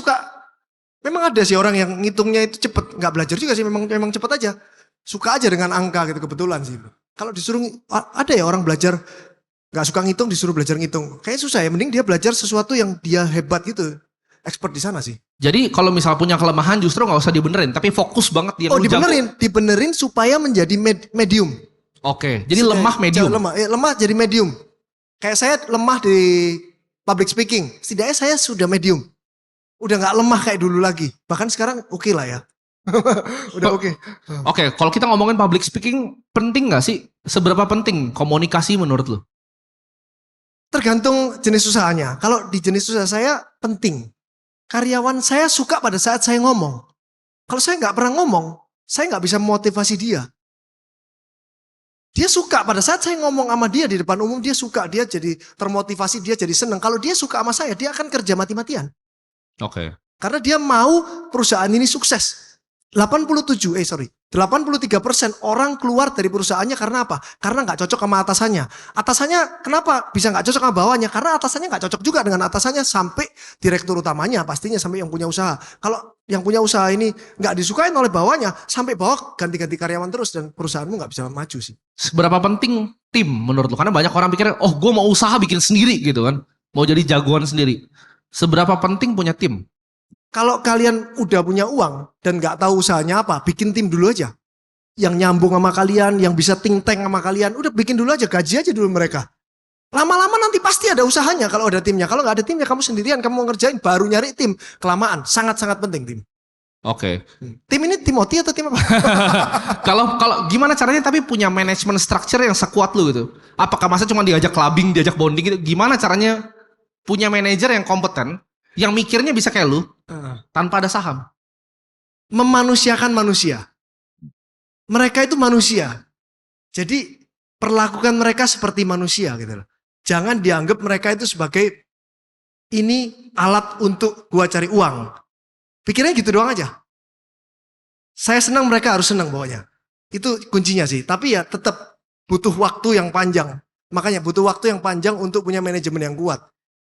ada sih orang yang ngitungnya itu cepet. Nggak belajar juga sih, memang cepet aja. Suka aja dengan angka gitu, kebetulan sih. Kalau disuruh, ada ya orang belajar nggak suka ngitung disuruh belajar ngitung. Kayaknya susah ya, mending dia belajar sesuatu yang dia hebat gitu. Expert di sana sih. Jadi kalau misal punya kelemahan justru nggak usah dibenerin, tapi fokus banget dia. Oh dibenerin supaya menjadi medium. Oke, jadi lemah medium. Lemah jadi medium. Kayak saya lemah di public speaking, setidaknya saya sudah medium. Udah nggak lemah kayak dulu lagi. Bahkan sekarang oke lah ya. Udah oke. Oke, kalau kita ngomongin public speaking, penting nggak sih? Seberapa penting komunikasi menurut lo? Tergantung jenis usahanya. Kalau di jenis usaha saya penting. Karyawan saya suka pada saat saya ngomong. Kalau saya nggak pernah ngomong, saya nggak bisa memotivasi dia. Dia suka pada saat saya ngomong sama dia di depan umum, dia suka, dia jadi termotivasi, dia jadi senang. Kalau dia suka sama saya, dia akan kerja mati-matian. Oke. Karena dia mau perusahaan ini sukses. 83% orang keluar dari perusahaannya karena apa? Karena nggak cocok sama atasannya. Atasannya kenapa bisa nggak cocok sama bawahnya? Karena atasannya nggak cocok juga dengan atasannya sampai direktur utamanya, pastinya sampai yang punya usaha. Kalau yang punya usaha ini nggak disukain oleh bawahnya, sampai bawah ganti-ganti karyawan terus dan perusahaanmu nggak bisa maju sih. Seberapa penting tim menurut lo? Karena banyak orang pikir, oh gue mau usaha bikin sendiri gitu kan, mau jadi jagoan sendiri. Seberapa penting punya tim? Kalau kalian udah punya uang dan nggak tahu usahanya apa, bikin tim dulu aja. Yang nyambung sama kalian, yang bisa think tank sama kalian, udah bikin dulu aja, gaji aja dulu mereka. Lama-lama nanti pasti ada usahanya kalau ada timnya. Kalau nggak ada timnya, kamu sendirian, kamu mau ngerjain, baru nyari tim. Kelamaan, sangat-sangat penting tim. Oke. Tim ini Timothy atau tim apa? Kalau gimana caranya tapi punya manajemen structure yang sekuat lu gitu? Apakah masa cuma diajak clubbing, diajak bonding gitu? Gimana caranya punya manajer yang kompeten, yang mikirnya bisa kayak lu, tanpa ada saham? Memanusiakan manusia. Mereka itu manusia. Jadi perlakukan mereka seperti manusia gitu loh. Jangan dianggap mereka itu sebagai ini alat untuk gua cari uang. Pikirnya gitu doang aja. Saya senang, mereka harus senang pokoknya. Itu kuncinya sih. Tapi ya tetap butuh waktu yang panjang. Makanya butuh waktu yang panjang untuk punya manajemen yang kuat.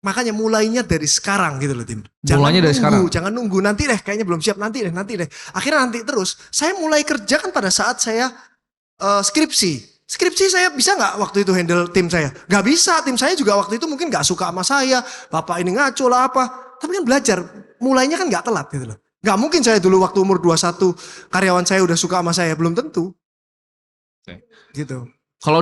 Makanya mulainya dari sekarang gitu loh tim. Jangan nunggu nanti deh, kayaknya belum siap, nanti deh. Akhirnya nanti terus. Saya mulai kerja kan pada saat saya skripsi. Skripsi saya bisa nggak waktu itu handle tim saya? Nggak bisa, tim saya juga waktu itu mungkin nggak suka sama saya. Bapak ini ngaco lah apa. Tapi kan belajar, mulainya kan nggak telat gitu loh. Nggak mungkin saya dulu waktu umur 21 karyawan saya udah suka sama saya, belum tentu. Oke. Gitu. Kalau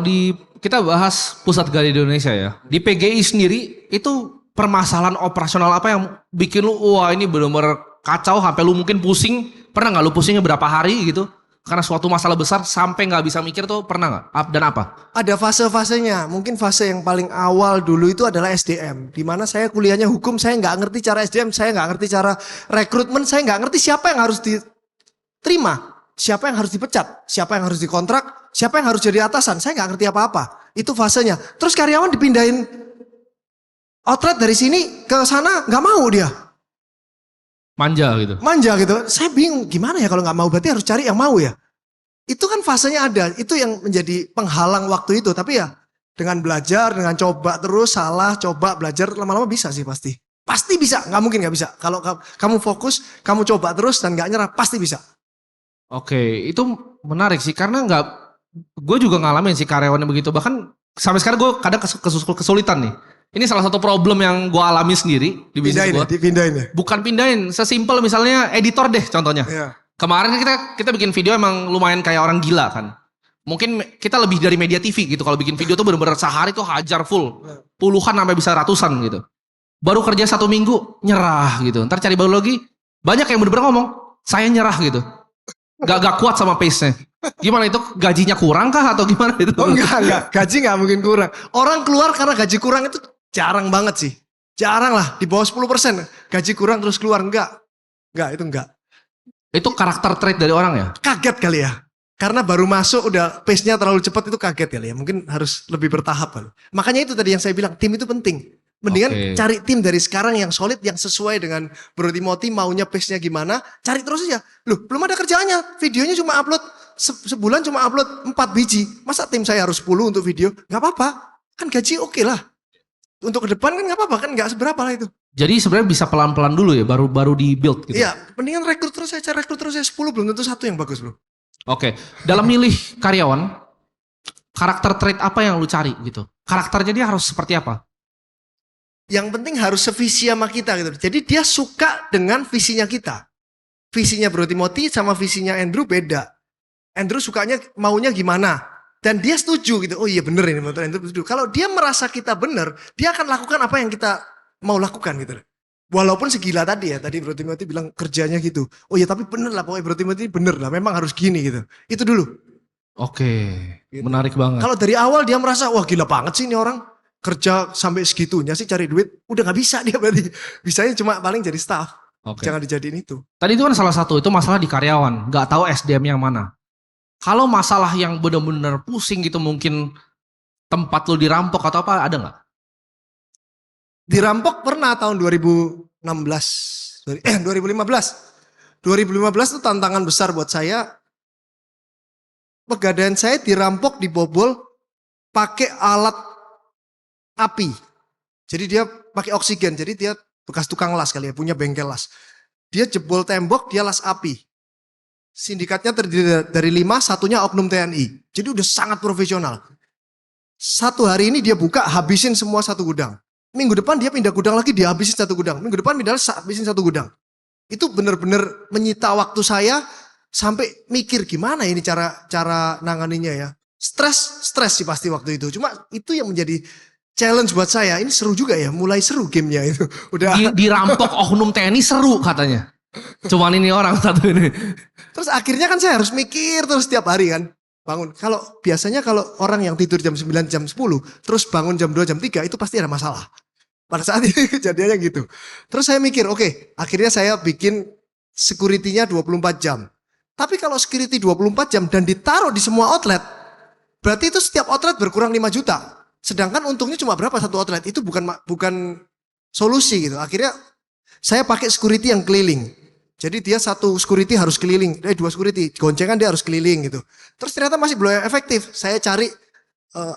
kita bahas pusat gali di Indonesia ya, di PGI sendiri itu permasalahan operasional apa yang bikin lu wah ini benar-benar kacau sampai lu mungkin pusing? Pernah nggak lu pusingnya berapa hari gitu? Karena suatu masalah besar sampai nggak bisa mikir tuh pernah nggak? Dan apa? Ada fase-fasenya. Mungkin fase yang paling awal dulu itu adalah SDM. Di mana saya kuliahnya hukum, saya nggak ngerti cara SDM, saya nggak ngerti cara rekrutmen, saya nggak ngerti siapa yang harus diterima, siapa yang harus dipecat, siapa yang harus dikontrak, siapa yang harus jadi atasan. Saya nggak ngerti apa-apa. Itu fasenya. Terus karyawan dipindahin outlet dari sini ke sana, nggak mau dia. Manja gitu. Saya bingung gimana ya kalau nggak mau, berarti harus cari yang mau ya. Itu kan fasenya ada. Itu yang menjadi penghalang waktu itu. Tapi ya dengan belajar, dengan coba terus, salah, coba, belajar, lama-lama bisa sih pasti. Pasti bisa, nggak mungkin nggak bisa. Kalau kamu fokus, kamu coba terus dan nggak nyerah, pasti bisa. Oke, itu menarik sih karena gue juga ngalamin sih karyawannya begitu. Bahkan sampai sekarang gue kadang kesulitan nih. Ini salah satu problem yang gue alami sendiri di bisnis gue. Dipindahin ya? Bukan pindahin, sesimpel misalnya editor deh contohnya. Iya. Kemarin kita bikin video emang lumayan kayak orang gila kan. Mungkin kita lebih dari media TV gitu. Kalau bikin video tuh bener-bener sehari tuh hajar full. Puluhan sampai bisa ratusan gitu. Baru kerja 1 minggu, nyerah gitu. Ntar cari baru lagi, banyak yang bener-bener ngomong, saya nyerah gitu. Gak kuat sama pace-nya. Gimana itu, gajinya kurang kah atau gimana itu? Oh enggak. Gaji gak mungkin kurang. Orang keluar karena gaji kurang itu jarang banget sih. Jarang lah, di bawah 10%. Gaji kurang terus keluar, enggak. Itu enggak. Itu karakter trait dari orang ya? Kaget kali ya. Karena baru masuk udah pace-nya terlalu cepat, itu kaget kali ya. Mungkin harus lebih bertahap kali. Makanya itu tadi yang saya bilang, tim itu penting. Mendingan Oke. cari tim dari sekarang yang solid, yang sesuai dengan Bro Timothy maunya pace-nya gimana. Cari terus aja. Loh, belum ada kerjaannya. Videonya cuma upload, sebulan cuma upload 4 biji. Masa tim saya harus 10 untuk video? Gak apa-apa. Kan gaji oke lah. Untuk ke depan kan gak apa-apa, kan gak seberapa lah itu. Jadi sebenarnya bisa pelan-pelan dulu ya, baru di build gitu. Iya, mendingan rekrut terus aja, 10 belum tentu satu yang bagus bro. Oke, dalam milih karyawan, karakter trait apa yang lu cari gitu? Karakternya dia harus seperti apa? Yang penting harus sevisi sama kita gitu. Jadi dia suka dengan visinya kita. Visinya Bro Timothy sama visinya Andrew beda. Andrew sukanya maunya gimana. Dan dia setuju gitu. Oh iya bener ini menurut Andrew setuju. Kalau dia merasa kita bener, dia akan lakukan apa yang kita mau lakukan gitu. Walaupun segila tadi ya. Tadi Bro Timothy bilang kerjanya gitu. Oh iya tapi bener lah pokoknya Bro Timothy bener lah. Memang harus gini gitu. Itu dulu. Oke, Gitu. menarik banget. Kalau dari awal dia merasa wah gila banget sih ini orang. Kerja sampai segitunya sih cari duit. Udah gak bisa dia berarti. Bisanya cuma paling jadi staff. Oke. Jangan dijadiin itu. Tadi itu kan salah satu itu masalah di karyawan, nggak tahu SDM yang mana. Kalau masalah yang benar-benar pusing gitu mungkin tempat lu dirampok atau apa ada nggak? Dirampok pernah tahun 2016. 2015. 2015 itu tantangan besar buat saya. Pegadaian saya dirampok, dibobol pakai alat api. Jadi dia pakai oksigen. Jadi dia bekas tukang las kali ya, punya bengkel las. Dia jebol tembok, dia las api. Sindikatnya terdiri dari 5, satunya oknum TNI. Jadi udah sangat profesional. Satu hari ini dia buka, habisin semua satu gudang. Minggu depan dia pindah gudang lagi, dia habisin satu gudang. Minggu depan pindah habisin satu gudang. Itu benar-benar menyita waktu saya sampai mikir gimana ini cara nanganinya ya. Stres sih pasti waktu itu. Cuma itu yang menjadi challenge buat saya. Ini seru juga ya, mulai seru gamenya itu. Udah. Dirampok oknum TNI seru katanya. Cuman ini orang satu ini. Terus akhirnya kan saya harus mikir terus setiap hari kan. Bangun. Biasanya kalau orang yang tidur jam 9, jam 10, terus bangun jam 2, jam 3, itu pasti ada masalah. Pada saat ini kejadiannya gitu. Terus saya mikir, oke, akhirnya saya bikin security-nya 24 jam. Tapi kalau security 24 jam dan ditaruh di semua outlet, berarti itu setiap outlet berkurang 5 juta. Sedangkan untungnya cuma berapa satu outlet? Itu bukan solusi gitu. Akhirnya saya pakai security yang keliling. Jadi dia satu security harus keliling, 2 security, goncengan dia harus keliling gitu. Terus ternyata masih belum efektif. Saya cari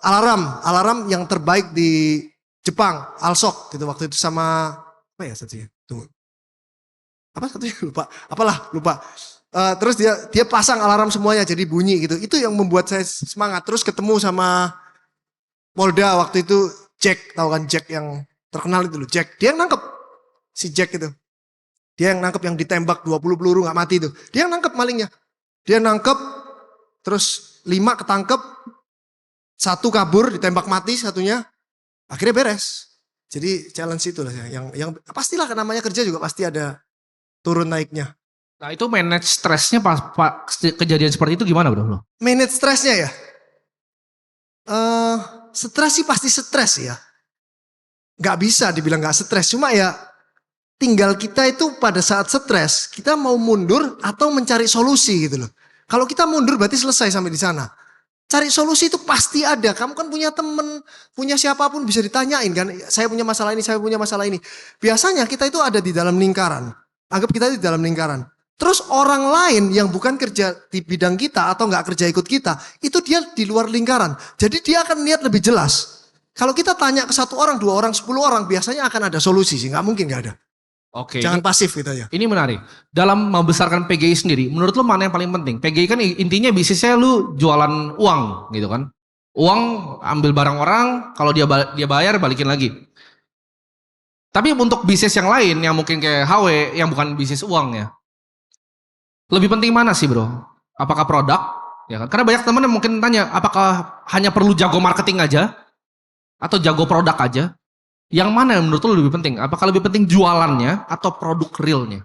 alarm yang terbaik di Jepang, Alsok gitu waktu itu sama apa ya satunya? Tunggu. Apa satunya lupa. Lupa. Terus dia pasang alarm semuanya jadi bunyi gitu. Itu yang membuat saya semangat. Terus ketemu sama Polda waktu itu Jack, tahu kan Jack yang terkenal itu loh, Jack. Dia yang nangkep si Jack itu. Dia yang nangkep yang ditembak 20 peluru gak mati itu. Dia yang nangkep malingnya. Dia nangkep, terus 5 ketangkep, 1 kabur ditembak mati satunya. Akhirnya beres. Jadi challenge itu lah yang pastilah namanya kerja juga pasti ada turun naiknya. Nah itu manage stresnya pas kejadian seperti itu gimana bro? Manage stresnya ya? Stres sih pasti stres ya. Gak bisa dibilang gak stres. Cuma ya tinggal kita itu pada saat stres, kita mau mundur atau mencari solusi gitu loh. Kalau kita mundur berarti selesai sampai di sana. Cari solusi itu pasti ada. Kamu kan punya temen, punya siapapun bisa ditanyain kan. Saya punya masalah ini, saya punya masalah ini. Biasanya kita itu ada di dalam lingkaran. Anggap kita di dalam lingkaran. Terus orang lain yang bukan kerja di bidang kita atau nggak kerja ikut kita, itu dia di luar lingkaran. Jadi dia akan lihat lebih jelas. Kalau kita tanya ke 1 orang, 2 orang, 10 orang, biasanya akan ada solusi sih. Nggak mungkin nggak ada. Oke. Jangan pasif gitu ya. Ini menarik. Dalam membesarkan PGI sendiri, menurut lu mana yang paling penting? PGI kan intinya bisnisnya lu jualan uang gitu kan. Uang ambil barang orang, kalau dia bayar balikin lagi. Tapi untuk bisnis yang lain yang mungkin kayak HW yang bukan bisnis uang ya. Lebih penting mana sih bro? Apakah produk? Ya kan? Karena banyak teman yang mungkin tanya, apakah hanya perlu jago marketing aja? Atau jago produk aja? Yang mana yang menurut lu lebih penting? Apakah lebih penting jualannya atau produk realnya?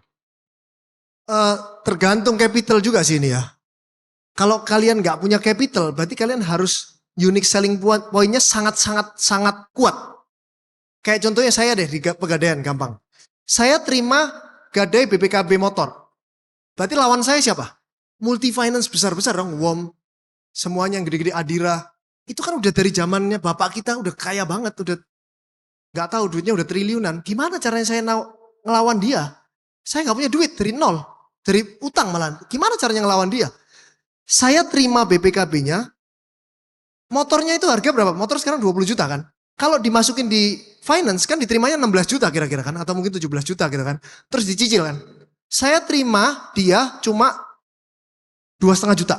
Tergantung capital juga sih ini ya. Kalau kalian nggak punya capital, berarti kalian harus unique selling point-nya sangat kuat. Kayak contohnya saya deh di Pegadaian, gampang. Saya terima gadai BPKB motor. Berarti lawan saya siapa? Multi finance besar-besar dong, WOM. Semuanya yang gede-gede Adira. Itu kan udah dari zamannya bapak kita udah kaya banget, udah nggak tahu duitnya udah triliunan. Gimana caranya saya ngelawan dia? Saya nggak punya duit dari nol, dari utang malah. Gimana caranya ngelawan dia? Saya terima BPKB-nya, motornya itu harga berapa? Motor sekarang 20 juta kan? Kalau dimasukin di finance kan diterimanya 16 juta kira-kira kan? Atau mungkin 17 juta gitu kan? Terus dicicil kan? Saya terima dia cuma 2,5 juta.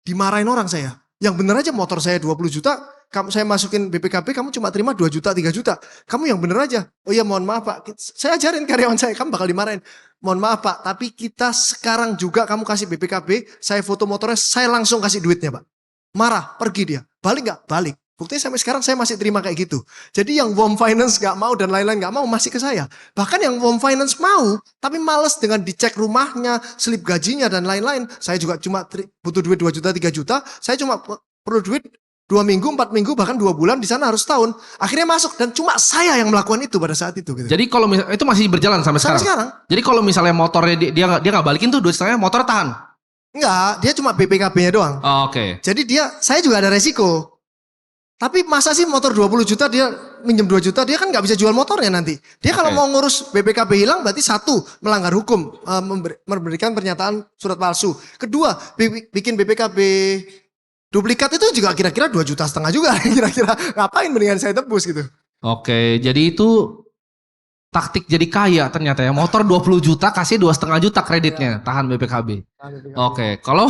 Dimarahin orang saya. Yang bener aja motor saya 20 juta, kamu saya masukin BPKB kamu cuma terima 2 juta, 3 juta. Kamu yang bener aja. Oh iya mohon maaf Pak, saya ajarin karyawan saya, kamu bakal dimarahin. Mohon maaf Pak, tapi kita sekarang juga kamu kasih BPKB, saya foto motornya, saya langsung kasih duitnya Pak. Marah, pergi dia. Balik gak? Balik. Buktinya sampai sekarang saya masih terima kayak gitu. Jadi yang Warm Finance gak mau dan lain-lain gak mau masih ke saya. Bahkan yang Warm Finance mau, tapi males dengan dicek rumahnya, slip gajinya dan lain-lain. Saya juga cuma butuh duit 2 juta, 3 juta. Saya cuma perlu duit 2 minggu, 4 minggu, bahkan 2 bulan di sana harus tahun. Akhirnya masuk dan cuma saya yang melakukan itu pada saat itu. Gitu. Jadi kalau itu masih berjalan sampai sekarang? Jadi kalau misalnya motornya dia nggak balikin tuh duit setengahnya, motor tahan? Enggak, dia cuma BPKB-nya doang. Oh, oke. Jadi saya juga ada resiko. Tapi masa sih motor 20 juta dia minjem 2 juta, dia kan nggak bisa jual motornya nanti. Dia kalau mau ngurus BPKB hilang berarti satu, melanggar hukum, memberikan pernyataan surat palsu. Kedua, bikin BPKB duplikat itu juga kira-kira 2,5 juta juga. Kira-kira ngapain mendingan saya tebus gitu. Oke, jadi itu taktik jadi kaya ternyata ya. Motor 20 juta kasih 2,5 juta kreditnya, tahan BPKB. Oke, kalau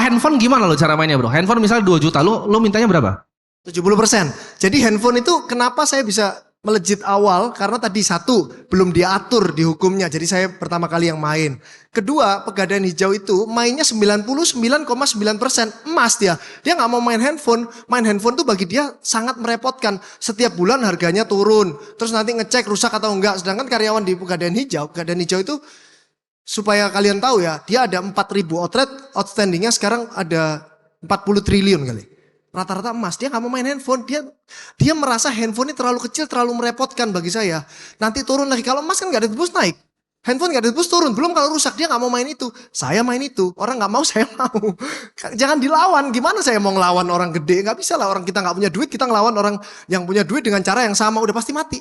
handphone gimana lo cara mainnya bro? Handphone misalnya 2 juta, lo mintanya berapa? 70%. Jadi handphone itu kenapa saya bisa melejit awal? Karena tadi satu, belum diatur di hukumnya. Jadi saya pertama kali yang main. Kedua, Pegadaian Hijau itu mainnya 99,9% emas dia. Dia nggak mau main handphone. Main handphone tuh bagi dia sangat merepotkan. Setiap bulan harganya turun. Terus nanti ngecek rusak atau enggak. Sedangkan karyawan di Pegadaian Hijau itu supaya kalian tahu ya, dia ada 4.000 outlet, outstandingnya sekarang ada 40 triliun kali. Rata-rata emas, dia gak mau main handphone, dia merasa handphone ini terlalu kecil, terlalu merepotkan bagi saya. Nanti turun lagi, kalau emas kan gak ditebus naik. Handphone gak ditebus turun, belum kalau rusak, dia gak mau main itu. Saya main itu, orang gak mau, saya mau. Jangan dilawan, gimana saya mau ngelawan orang gede? Gak bisa lah, orang kita gak punya duit, kita ngelawan orang yang punya duit dengan cara yang sama, udah pasti mati.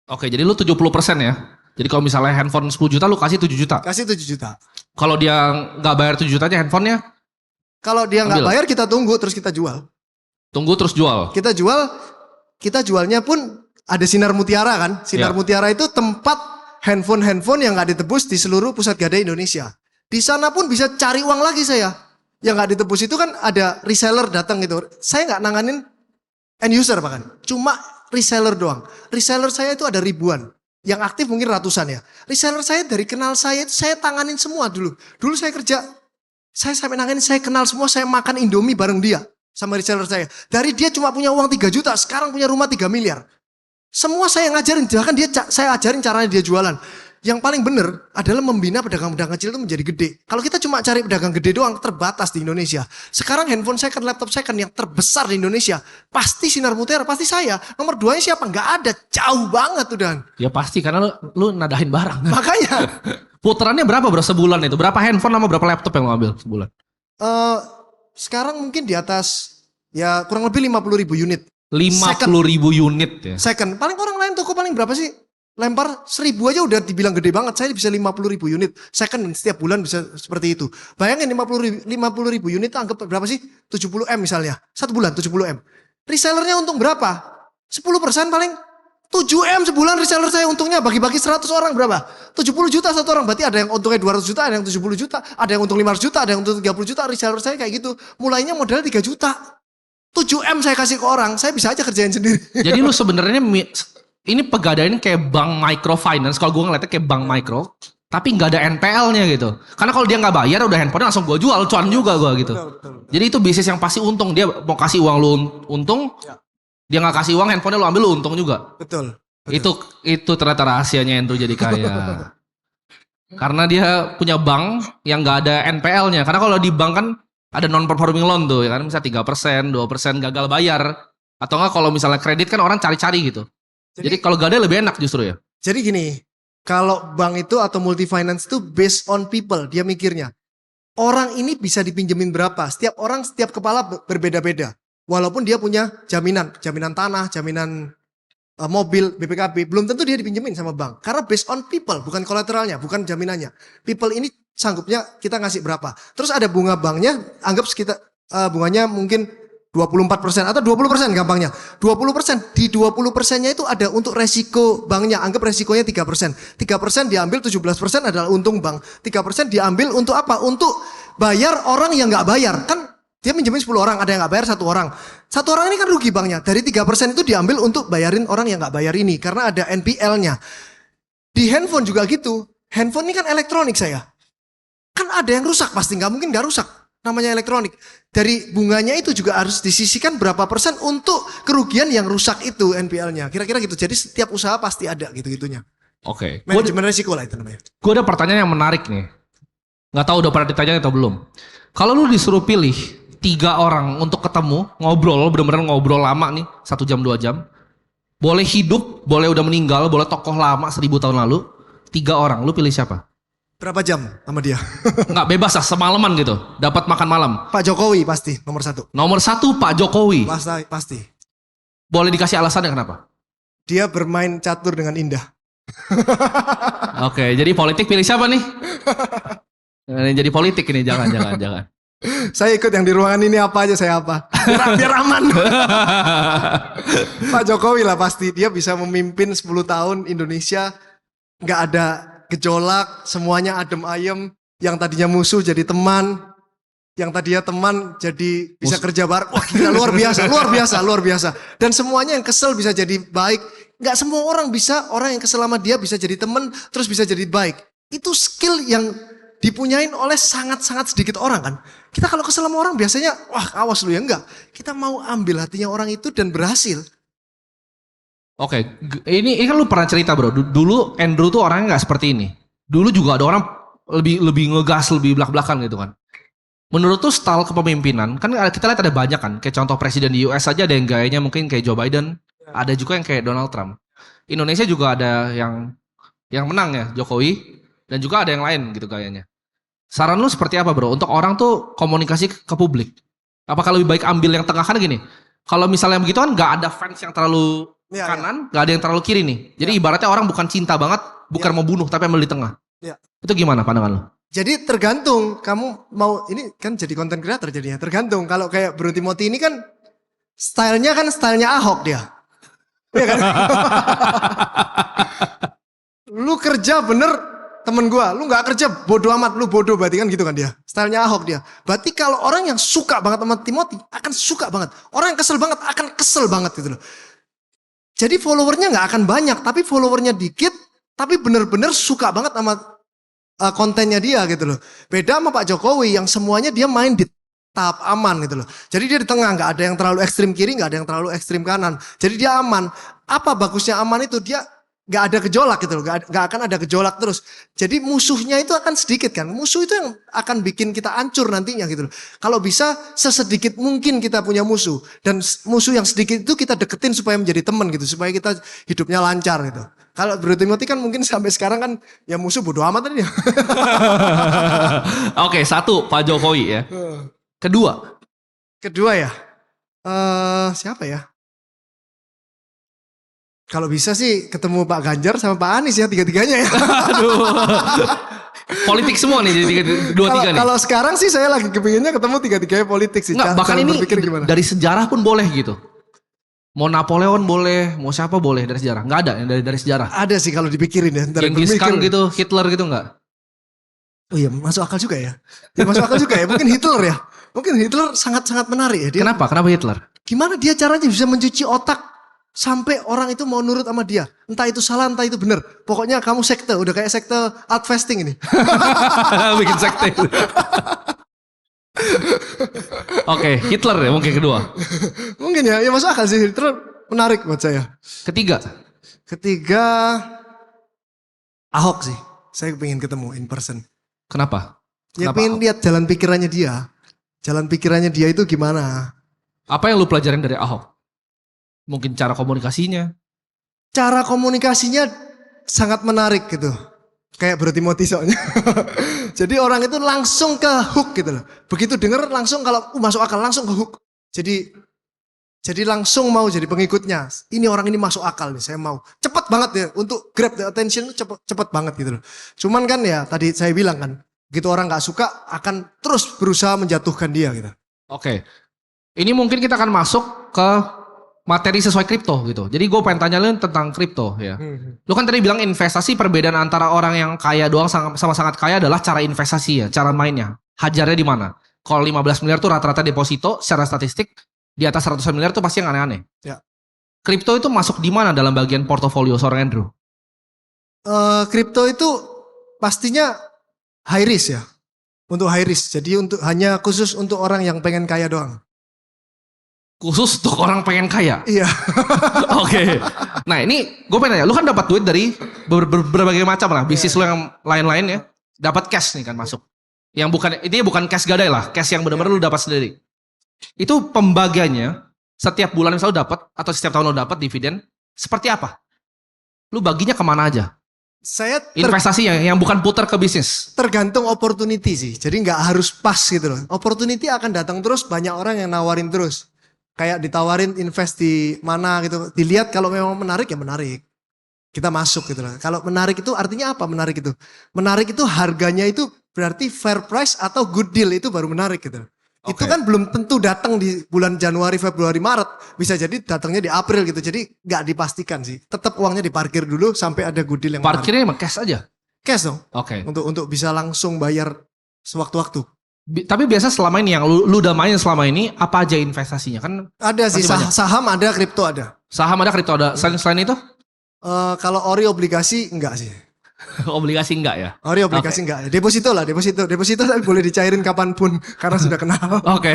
Oke, jadi lu 70% ya? Jadi kalau misalnya handphone 10 juta, lu kasih 7 juta? Kasih 7 juta. Kalau dia gak bayar 7 jutanya handphonenya? Kalau dia nggak bayar kita tunggu terus kita jual. Tunggu terus jual? Kita jualnya pun ada Sinar Mutiara kan. Sinar Mutiara itu tempat handphone yang nggak ditebus di seluruh pusat gadai Indonesia. Di sana pun bisa cari uang lagi saya. Yang nggak ditebus itu kan ada reseller datang gitu. Saya nggak nanganin end user bahkan. Cuma reseller doang. Reseller saya itu ada ribuan. Yang aktif mungkin ratusan ya. Reseller saya dari kenal saya itu saya tanganin semua dulu. Dulu saya kerja. Saya sampai nanganin, saya kenal semua, saya makan Indomie bareng dia. Sama reseller saya. Dari dia cuma punya uang 3 juta, sekarang punya rumah 3 miliar. Semua saya ngajarin, bahkan saya ajarin caranya dia jualan. Yang paling benar adalah membina pedagang-pedagang kecil itu menjadi gede. Kalau kita cuma cari pedagang gede doang, terbatas di Indonesia. Sekarang handphone second, laptop second yang terbesar di Indonesia. Pasti Sinar Mutiara, pasti saya. Nomor 2-nya siapa? Nggak ada, jauh banget udah. Ya pasti, karena lu nadahin barang. Makanya. Putarannya berapa bro sebulan itu? Berapa handphone sama berapa laptop yang lo ambil sebulan? Sekarang mungkin di atas, ya kurang lebih 50.000 unit. 50.000 unit ya? Second, paling orang lain toko paling berapa sih? Lempar 1.000 aja udah dibilang gede banget. Saya bisa 50.000 unit. Second setiap bulan bisa seperti itu. Bayangin 50.000 unit anggap berapa sih? 70M misalnya. 1 bulan 70M. Resellernya untung berapa? 10% paling. 7M sebulan reseller saya untungnya. Bagi-bagi 100 orang berapa? 70 juta satu orang. Berarti ada yang untungnya 200 juta, ada yang 70 juta. Ada yang untung 500 juta, ada yang untung 30 juta. Reseller saya kayak gitu. Mulainya modal 3 juta. 7M saya kasih ke orang. Saya bisa aja kerjain sendiri. Jadi lu sebenarnya ini Pegadaian kayak bank microfinance. Kalau gue ngeliatnya kayak bank micro, tapi nggak ada NPL-nya gitu. Karena kalau dia nggak bayar, udah handphonenya langsung gue jual, cuan juga gue gitu. Betul. Jadi itu bisnis yang pasti untung. Dia mau kasih uang lu untung, dia nggak kasih uang, handphonenya lu ambil lu untung juga. Betul. Itu ternyata rahasianya Andrew jadi kaya. Karena dia punya bank yang nggak ada NPL-nya. Karena kalau di bank kan ada non performing loan tuh, ya kan misalnya 3%, 2% gagal bayar. Atau nggak kalau misalnya kredit kan orang cari-cari gitu. Jadi kalau gadai lebih enak justru ya. Jadi gini, kalau bank itu atau multi finance itu based on people, dia mikirnya. Orang ini bisa dipinjemin berapa? Setiap orang, setiap kepala berbeda-beda. Walaupun dia punya jaminan tanah, jaminan mobil, BPKB, belum tentu dia dipinjemin sama bank. Karena based on people, bukan kolateralnya, bukan jaminannya. People ini sanggupnya kita ngasih berapa. Terus ada bunga banknya, anggap sekitar bunganya mungkin 24% atau 20% gampangnya. 20%, di 20%-nya itu ada untuk resiko banknya, anggap resikonya 3%. 3% diambil, 17% adalah untung bank. 3% diambil untuk apa? Untuk bayar orang yang nggak bayar. Kan dia minjemin 10 orang, ada yang nggak bayar 1 orang. 1 orang ini kan rugi banknya. Dari 3% itu diambil untuk bayarin orang yang nggak bayar ini. Karena ada NPL-nya. Di handphone juga gitu. Handphone ini kan elektronik saya. Kan ada yang rusak pasti, nggak mungkin nggak rusak. Namanya elektronik. Dari bunganya itu juga harus disisihkan berapa persen untuk kerugian yang rusak itu NPL-nya. Kira-kira gitu. Jadi setiap usaha pasti ada gitu-gitunya. Oke. Manajemen resiko lah itu namanya. Gue ada pertanyaan yang menarik nih. Nggak tahu udah pernah ditanya atau belum. Kalau lu disuruh pilih 3 orang untuk ketemu, ngobrol, bener-bener ngobrol lama nih, 1 jam 2 jam. Boleh hidup, boleh udah meninggal, boleh tokoh lama 1000 tahun lalu. 3 orang, lu pilih siapa? Berapa jam sama dia? Nggak bebas lah, semalaman gitu. Dapat makan malam. Pak Jokowi pasti nomor 1. Nomor 1 Pak Jokowi. Pasti. Boleh dikasih alasannya kenapa? Dia bermain catur dengan indah. Oke, jadi politik pilih siapa nih? Jadi politik ini, jangan. Saya ikut yang di ruangan ini apa aja saya apa. Biar aman. Pak Jokowi lah pasti. Dia bisa memimpin 10 tahun Indonesia. Nggak ada gejolak. Semuanya adem ayem. Yang tadinya musuh jadi teman. Yang tadinya teman jadi bisa kerja bareng. Wah gila luar biasa. Dan semuanya yang kesel bisa jadi baik. Nggak semua orang yang kesel sama dia bisa jadi teman. Terus bisa jadi baik. Itu skill yang dipunyain oleh sangat-sangat sedikit orang kan. Kita kalau kesel sama orang biasanya, wah awas lu ya, enggak. Kita mau ambil hatinya orang itu dan berhasil. Oke, ini kan lu pernah cerita bro. Dulu Andrew tuh orangnya nggak seperti ini. Dulu juga ada orang lebih ngegas, lebih belak-belakan gitu kan. Menurut tuh style kepemimpinan, kan kita lihat ada banyak kan. Kayak contoh presiden di US aja ada yang gayanya mungkin kayak Joe Biden. Ada juga yang kayak Donald Trump. Indonesia juga ada yang menang ya, Jokowi. Dan juga ada yang lain gitu gayanya. Saran lu seperti apa bro? Untuk orang tuh komunikasi ke publik. Apakah lebih baik ambil yang tengah kan gini? Kalau misalnya begitu kan gak ada fans yang terlalu kanan, gak ada yang terlalu kiri nih. Jadi ibaratnya orang bukan cinta banget, bukan mau bunuh, tapi ambil di tengah. Itu gimana pandangan lu? Jadi tergantung kamu mau, ini kan jadi content creator jadinya. Tergantung, kalau kayak Bro Timothy ini kan stylenya Ahok dia. Iya kan? Lu kerja bener, temen gue, lu gak kerja bodoh amat, lu bodoh berarti kan gitu kan dia. Stylenya Ahok dia. Berarti kalau orang yang suka banget sama Timothy akan suka banget. Orang yang kesel banget akan kesel banget gitu loh. Jadi followernya gak akan banyak, tapi followernya dikit, tapi bener-bener suka banget sama kontennya dia gitu loh. Beda sama Pak Jokowi yang semuanya dia main di tahap aman gitu loh. Jadi dia di tengah, gak ada yang terlalu ekstrim kiri, gak ada yang terlalu ekstrim kanan. Jadi dia aman. Apa bagusnya aman itu? Dia gak ada gejolak gitu loh, gak akan ada gejolak terus. Jadi musuhnya itu akan sedikit kan. Musuh itu yang akan bikin kita hancur nantinya gitu loh. Kalau bisa sesedikit mungkin kita punya musuh. Dan musuh yang sedikit itu kita deketin supaya menjadi teman gitu. Supaya kita hidupnya lancar gitu. Kalau Bro Timothy kan mungkin sampai sekarang kan ya musuh bodo amat tadi. Oke, 1 Pak Jokowi ya. Kedua ya. Siapa ya? Kalau bisa sih ketemu Pak Ganjar sama Pak Anies ya, 3-3-nya ya. Aduh. Politik semua nih jadi 2-3 nih. Kalau sekarang sih saya lagi kepinginnya ketemu 3-3-nya politik sih. Nggak, bahkan ini dari sejarah pun boleh gitu. Mau Napoleon boleh, mau siapa boleh dari sejarah. Nggak ada yang dari sejarah. Ada sih kalau dipikirin ya. Genghis Khan gitu, Hitler gitu nggak? Oh iya, masuk akal juga ya. Masuk akal juga ya. Mungkin Hitler ya. Mungkin Hitler sangat-sangat menarik ya. Kenapa Hitler? Gimana dia caranya bisa mencuci otak sampai orang itu mau nurut sama dia. Entah itu salah, entah itu benar. Pokoknya kamu sekte, udah kayak sekte art fasting ini. Bikin sekte. Oke, Hitler ya mungkin kedua. Mungkin ya masuk akal sih. Hitler menarik buat saya. Ketiga Ahok sih. Saya pengen ketemu in person. Kenapa? Ya pengen lihat jalan pikirannya dia. Jalan pikirannya dia itu gimana. Apa yang lu pelajarin dari Ahok? Mungkin cara komunikasinya. Cara komunikasinya sangat menarik gitu. Kayak Bro Timothy soalnya. Jadi orang itu langsung ke hook gitu loh. Begitu denger langsung kalau masuk akal langsung ke hook. Jadi Jadi langsung mau jadi pengikutnya. Ini orang ini masuk akal nih, saya mau. Cepet banget ya, untuk grab the attention itu cepet banget gitu loh. Cuman kan ya tadi saya bilang kan, begitu orang gak suka akan terus berusaha menjatuhkan dia gitu. Oke. Ini mungkin kita akan masuk ke materi sesuai kripto gitu. Jadi gue pengen tanya lu tentang kripto ya. Lu kan tadi bilang investasi, perbedaan antara orang yang kaya doang sama sangat kaya adalah cara investasi ya, cara mainnya. Hajarnya di mana? Kalau 15 miliar tuh rata-rata deposito secara statistik, di atas 100 miliar tuh pasti yang aneh-aneh. Ya. Kripto itu masuk di mana dalam bagian portofolio seorang Andrew? Kripto itu pastinya high risk ya. Untuk high risk. Jadi hanya khusus untuk orang yang pengen kaya doang. Khusus untuk orang pengen kaya? Iya. Oke. Nah ini gue pengen nanya, lu kan dapat duit dari berbagai macam lah. Bisnis lu yang lain-lain ya. Dapat cash nih kan masuk. Yang bukan, intinya bukan cash gadai lah. Cash yang benar-benar lu dapat sendiri. Itu pembagiannya setiap bulan selalu dapat atau setiap tahun lo dapat dividen seperti apa? Lu baginya kemana aja? Saya Investasi yang bukan putar ke bisnis. tergantung opportunity sih. Jadi nggak harus pas gitu loh. Opportunity akan datang terus, banyak orang yang nawarin terus. Kayak ditawarin invest di mana gitu. Dilihat kalau memang menarik ya menarik. Kita masuk gitu loh. Kalau menarik itu artinya apa menarik itu? Menarik itu harganya itu berarti fair price atau good deal, itu baru menarik gitu. Itu kan belum tentu datang di bulan Januari, Februari, Maret. Bisa jadi datangnya di April gitu. Jadi nggak dipastikan sih. Tetap uangnya diparkir dulu sampai ada good deal yang Parkirnya emang cash aja? cash dong. Oke. Untuk bisa langsung bayar sewaktu-waktu. Tapi biasa selama ini yang lu udah main selama ini apa aja investasinya? Kan Ada sih, pasti banyak. saham ada, kripto ada. Saham ada, kripto ada. Selain itu? Kalau ori obligasi enggak sih. Obligasi enggak ya? Ori obligasi enggak. Deposito lah, deposito. Deposito tapi boleh dicairin kapanpun karena sudah kenal. Oke.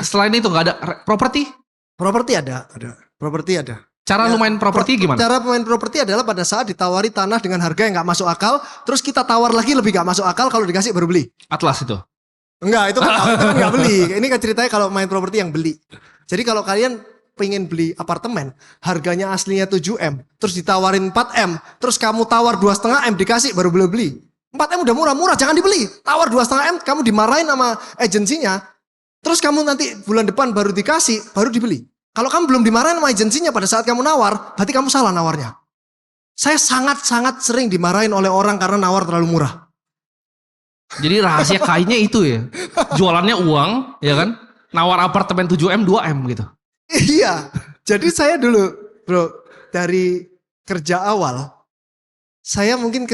Selain itu enggak ada properti? Properti ada. Properti ada. Cara lu main properti gimana? Cara main properti adalah pada saat ditawari tanah dengan harga yang nggak masuk akal, terus kita tawar lagi lebih nggak masuk akal, kalau dikasih baru beli. Atlas itu? Enggak, itu kan nggak beli. Ini kan ceritanya kalau main properti yang beli. Jadi kalau kalian pengen beli apartemen, harganya aslinya 7M, terus ditawarin 4M, terus kamu tawar 2,5M dikasih baru beli. 4M udah murah-murah, jangan dibeli. Tawar 2,5M, kamu dimarahin sama agensinya, terus kamu nanti bulan depan baru dikasih, baru dibeli. Kalau kamu belum dimarahin sama agensinya pada saat kamu nawar, berarti kamu salah nawarnya. Saya sangat-sangat sering dimarahin oleh orang karena nawar terlalu murah. Jadi rahasia kayaknya itu ya. Jualannya uang, ya kan? Nawar apartemen 7M, 2M gitu. Iya, jadi saya dulu bro, dari kerja awal, saya mungkin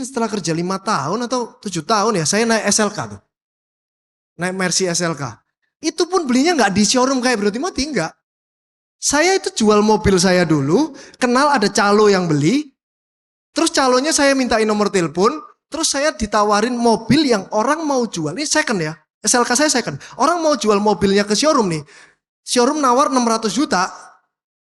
setelah kerja 5 tahun atau 7 tahun ya, saya naik SLK tuh. Naik Mercy SLK. Itu pun belinya nggak di showroom kayak Bro Timothy, enggak. Saya itu jual mobil saya dulu, kenal ada calo yang beli, terus calonya saya mintain nomor telepon, terus saya ditawarin mobil yang orang mau jual. Ini second ya, SLK saya second. Orang mau jual mobilnya ke showroom nih. Showroom nawar 600 juta,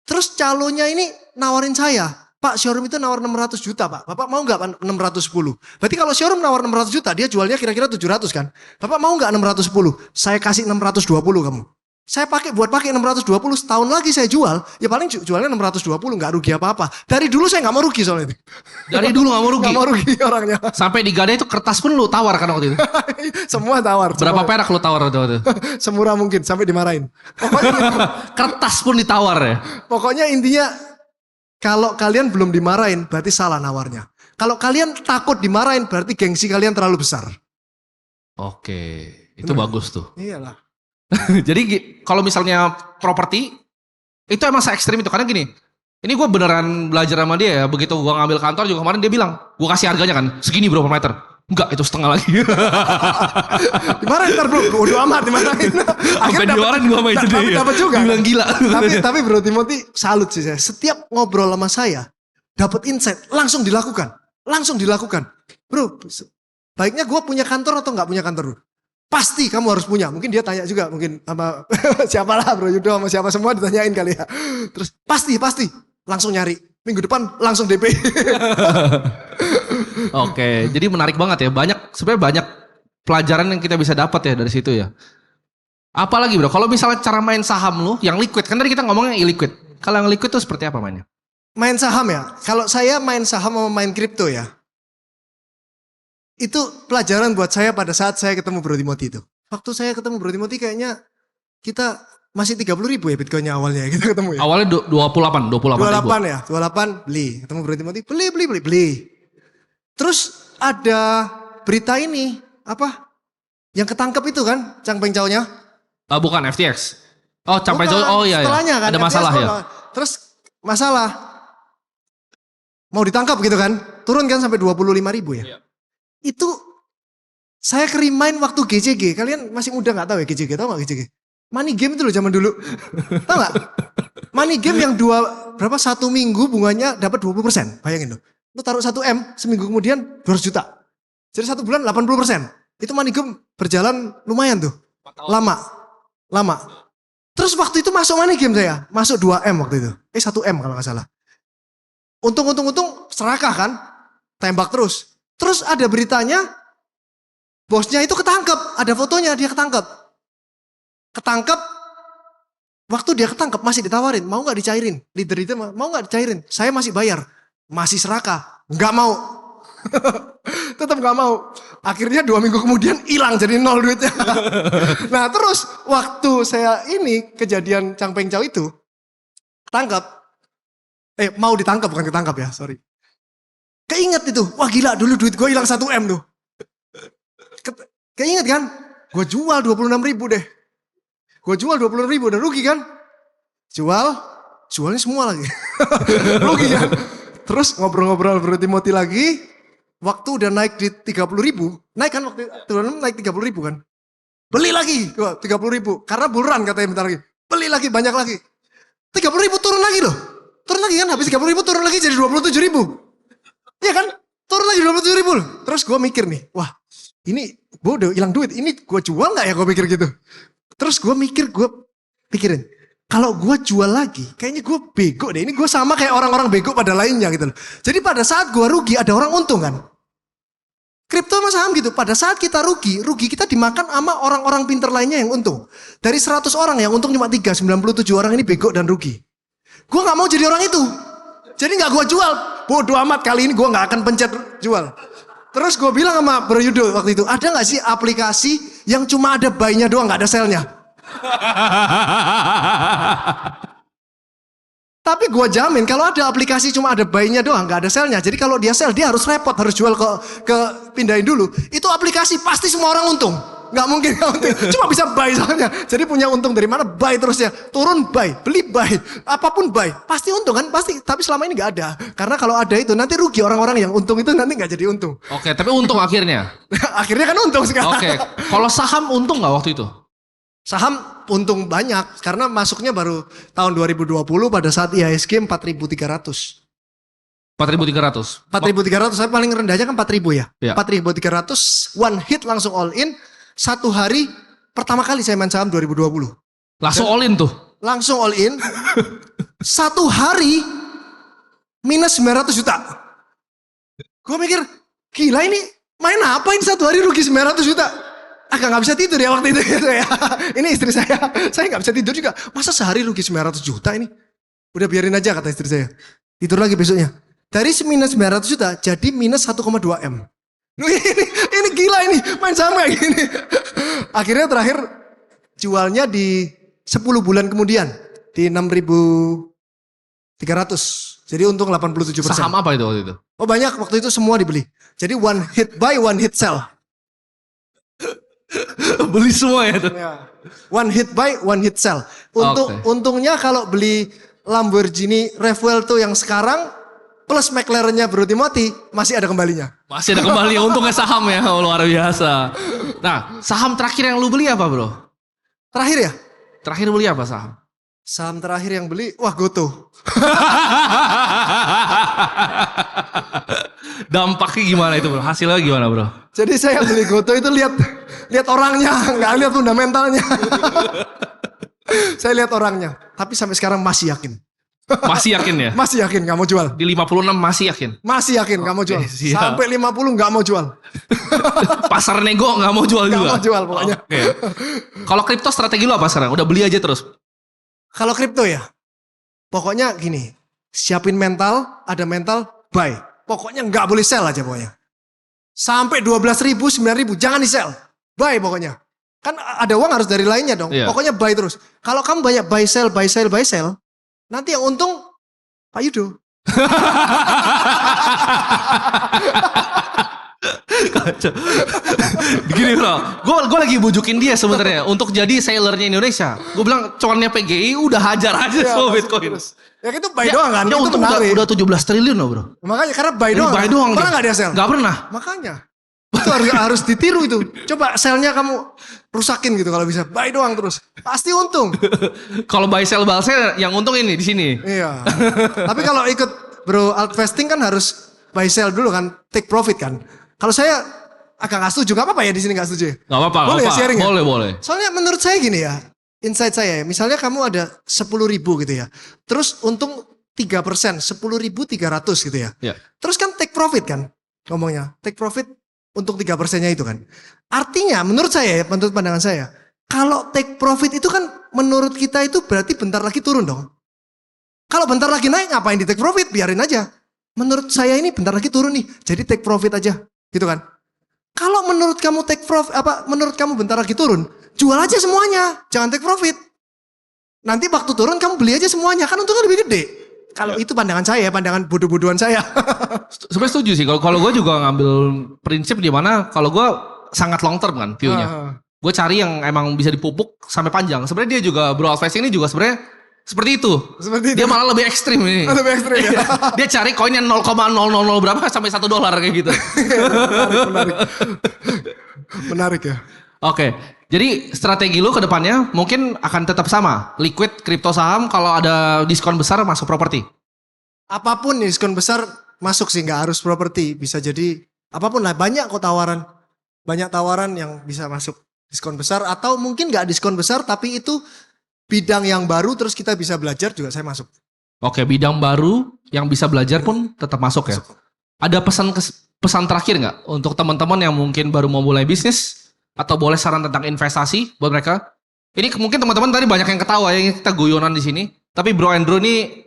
terus calonya ini nawarin saya, Pak showroom itu nawar 600 juta Pak, Bapak mau nggak Pak 610? Berarti kalau showroom nawar 600 juta, dia jualnya kira-kira 700 kan? Bapak mau nggak 610? Saya kasih 620 kamu. Saya buat pakai 620, setahun lagi saya jual, ya paling jualnya 620, nggak rugi apa-apa. Dari dulu saya nggak mau rugi soalnya itu. Dari dulu gak mau rugi? Nggak mau rugi orangnya. Sampai di gadai itu kertas pun lu tawar kan waktu itu? Semua tawar. Berapa semua. perak lu tawar waktu itu? Semurah mungkin, sampai dimarahin. Kertas pun ditawar ya? Pokoknya intinya, kalau kalian belum dimarahin, berarti salah nawarnya. Kalau kalian takut dimarahin, berarti gengsi kalian terlalu besar. Oke, itu bagus tuh. Iyalah. Jadi kalau misalnya properti, itu emang se-ekstrim itu. Karena gini, ini gue beneran belajar sama dia ya. Begitu gue ngambil kantor juga kemarin dia bilang, gue kasih harganya kan, segini berapa meter. Enggak, itu setengah lagi. Dimarahin ntar bro, udah amat dimarahin. Sampai dimarahin gue sama itu dia. Dapat juga. Dibilang gila. Tapi Bro Timothy salut sih saya. Setiap ngobrol sama saya, dapat insight, langsung dilakukan. Langsung dilakukan. Bro, baiknya gue punya kantor atau nggak punya kantor bro? Pasti kamu harus punya. Mungkin dia tanya juga, mungkin sama siapalah Bro Yudo sama siapa semua ditanyain kali ya. Terus pasti langsung nyari. Minggu depan langsung DP. Oke, jadi menarik banget ya. Sebenarnya banyak pelajaran yang kita bisa dapat ya dari situ ya. Apalagi bro, kalau misalnya cara main saham lu yang liquid, kan tadi kita ngomongnya illiquid. Kalau yang liquid tuh seperti apa mainnya? Main saham ya. Kalau saya main saham sama main kripto ya. Itu pelajaran buat saya pada saat saya ketemu Bro Timothy itu. Waktu saya ketemu Bro Timothy kayaknya kita masih 30.000 ya Bitcoinnya awalnya kita ketemu ya. Awalnya 28 ribu. 28 ya, 28 beli. Ketemu Bro Timothy, beli. Terus ada berita ini, apa? Yang ketangkep itu kan, Changpeng Chow-nya. Bukan FTX. Oh, Changpeng Chow. Oh iya, setelahnya kan, ada masalah ya. Terus masalah. Mau ditangkap gitu kan. Turun kan sampai 25.000 ya. Iya. Itu saya kerimain waktu GCG. Kalian masih muda gak tahu ya GCG? Tahu gak GCG? Money game itu loh zaman dulu. Tahu gak? Money game yang satu minggu bunganya dapat 20%. Bayangin loh. Lu taruh 1 M, seminggu kemudian 200 juta. Jadi 1 bulan 80%. Itu money game berjalan lumayan tuh. Lama. Terus waktu itu masuk money game saya. Masuk 2 M waktu itu. 1 M kalau gak salah. Untung serakah kan. Tembak terus. Terus ada beritanya. Bosnya itu ketangkep. Ada fotonya dia ketangkep. Waktu dia ketangkep masih ditawarin. Mau gak dicairin? Leader itu mau gak dicairin? Saya masih bayar. Masih serakah. Gak mau. Tetap gak mau. Akhirnya 2 minggu kemudian hilang jadi 0 duitnya. Nah terus waktu saya ini kejadian Changpeng Chow itu. Ketangkep. Mau ditangkap bukan ketangkap ya, sorry. Keinget itu. Wah gila dulu duit gue hilang 1 M tuh. Keinget kan? Gue jual 26.000 deh. Gue jual 26.000 udah rugi kan? Jualnya semua lagi. Rugi kan? Terus ngobrol-ngobrol Bro Timothy lagi. Waktu udah naik di 30.000. Naik kan waktu itu naik 30.000 kan? Beli lagi 30.000. Karena buruan katanya bentar lagi. Beli lagi banyak lagi. 30.000 turun lagi loh. Turun lagi kan? Habis 30.000 turun lagi jadi 27.000. Iya kan? Turun lagi 27.000 loh. Terus gue mikir nih. Wah ini gue udah hilang duit. Ini gue jual gak ya gue mikir gitu. Terus gue pikirin. Kalau gue jual lagi, kayaknya gue bego deh. Ini gue sama kayak orang-orang bego pada lainnya gitu loh. Jadi pada saat gue rugi, ada orang untung kan. Kripto sama saham gitu. Pada saat kita rugi kita dimakan sama orang-orang pinter lainnya yang untung. Dari 100 orang yang untung cuma 97 orang ini bego dan rugi. Gue gak mau jadi orang itu. Jadi gak gue jual. Bodoh amat kali ini gue gak akan pencet jual. Terus gue bilang sama Bro Yudo waktu itu, ada gak sih aplikasi yang cuma ada buy-nya doang, gak ada sell-nya? Tapi gue jamin kalau ada aplikasi cuma ada buy-nya doang, gak ada sell-nya. Jadi kalau dia sell, dia harus repot, harus jual ke pindahin dulu. Itu aplikasi pasti semua orang untung. Gak mungkin gak untung. Cuma bisa buy soalnya. Jadi punya untung dari mana? Buy terusnya. Turun buy, beli buy. Apapun buy. Pasti untung kan? Pasti. Tapi selama ini gak ada. Karena kalau ada itu nanti rugi orang-orang yang untung itu nanti gak jadi untung. Oke, tapi untung akhirnya. Akhirnya kan untung sekarang. Oke. Kalau saham untung gak waktu itu? Saham untung banyak. Karena masuknya baru tahun 2020 pada saat IHSG 4.300. 4.300. 4.300. Saya paling rendahnya kan 4.000 ya. 4.300 one hit langsung all in. 1 hari pertama kali saya main saham 2020. Langsung all in tuh. Langsung all in. 1 hari minus 900 juta. Gue mikir, gila ini main apa ini 1 hari rugi 900 juta. Agak gak bisa tidur ya waktu itu ya. Ini istri saya gak bisa tidur juga. Masa sehari rugi 900 juta ini? Udah biarin aja kata istri saya. Tidur lagi besoknya. Dari minus 900 juta jadi minus 1,2 M. Ini gila ini, main saham kayak gini. Akhirnya terakhir jualnya di 10 bulan kemudian di 6.300. Jadi untung 87%. Saham apa itu waktu itu? Oh banyak, waktu itu semua dibeli. Jadi one hit buy, one hit sell. Beli semua ya tuh. One hit buy, one hit sell. Untungnya kalau beli Lamborghini Revuelto yang sekarang plus McLaren-nya Bro Timothy masih ada kembalinya. Masih ada kembali, untungnya saham ya, luar biasa. Nah, saham terakhir yang lu beli apa bro? Terakhir ya? Terakhir beli apa saham? Saham terakhir yang beli, wah Goto. Dampaknya gimana itu bro? Hasilnya gimana bro? Jadi saya beli Goto itu lihat orangnya, nggak lihat fundamentalnya. Saya lihat orangnya, tapi sampai sekarang masih yakin. Masih yakin ya? Masih yakin gak mau jual. Di 56 masih yakin? Masih yakin gak mau jual. Siap. Sampai 50 gak mau jual. Pasar nego gak mau jual juga? Gak mau jual pokoknya. Kalau kripto strategi lu apa sekarang? Udah beli aja terus? Kalau kripto ya, pokoknya gini. Siapin mental, ada mental, buy. Pokoknya gak boleh sell aja pokoknya. Sampai 12.000, 9.000 jangan di sell. Buy pokoknya. Kan ada uang harus dari lainnya dong. Iya. Pokoknya buy terus. Kalau kamu banyak buy sell, nanti yang untung Pak Yudo. Kacau. Gini bro, gue lagi bujukin dia sebenarnya untuk jadi sellernya Indonesia. Gue bilang cuannya PGI udah hajar aja Iya, semua masuk Bitcoin. terus. Ya itu buy doang kan, Dia itu untung menarik. udah 17 triliun loh bro. Makanya karena buy Ini doang. buy doang Pernah nggak dia sell? Gak pernah. Makanya. Itu harus ditiru itu. Coba selnya kamu rusakin gitu kalau bisa. Buy doang terus. Pasti untung. Kalau buy sell yang untung ini di sini. Iya. Tapi kalau ikut bro alt vesting kan harus buy sell dulu kan, take profit kan. Kalau saya agak nggak setuju, gak apa-apa ya di sini nggak setuju. Gak apa-apa. Boleh ya sharing ya? Boleh. Soalnya menurut saya gini ya, insight saya ya, misalnya kamu ada 10.000 gitu ya, terus untung 3%, 10.300 gitu ya. Ya. Terus kan take profit kan, ngomongnya take profit untuk 3%-nya itu kan. Artinya menurut saya ya, menurut pandangan saya, kalau take profit itu kan menurut kita itu berarti bentar lagi turun dong. Kalau bentar lagi naik ngapain di take profit, biarin aja. Menurut saya ini bentar lagi turun nih, jadi take profit aja, gitu kan. Kalau menurut kamu take profit, menurut kamu bentar lagi turun, jual aja semuanya, jangan take profit. Nanti waktu turun kamu beli aja semuanya, kan untungnya lebih gede. Kalau itu pandangan saya, pandangan bodoh-bodohan saya. Sebenarnya setuju sih. Kalau gue juga ngambil prinsip di mana kalau gue sangat long term kan view-nya. Gue cari yang emang bisa dipupuk sampai panjang. Sebenarnya dia juga bro investing ini juga sebenarnya seperti itu. Seperti itu. Dia malah lebih ekstrim ini. Lebih ekstrim ya. Dia cari koin yang 0,000 berapa sampai $1 kayak gitu. Menarik ya. Oke. Jadi strategi lu ke depannya mungkin akan tetap sama. Liquid kripto saham, kalau ada diskon besar masuk properti. Apapun diskon besar masuk sih, nggak harus properti. Bisa jadi apapun lah, banyak kok tawaran. Banyak tawaran yang bisa masuk diskon besar, atau mungkin nggak diskon besar tapi itu bidang yang baru terus kita bisa belajar juga saya masuk. Oke, bidang baru yang bisa belajar pun tetap masuk ya. Ada pesan terakhir nggak untuk teman-teman yang mungkin baru mau mulai bisnis atau boleh saran tentang investasi buat mereka? Ini mungkin teman-teman tadi banyak yang ketawa ya, kita guyonan di sini. Tapi Bro Andrew ini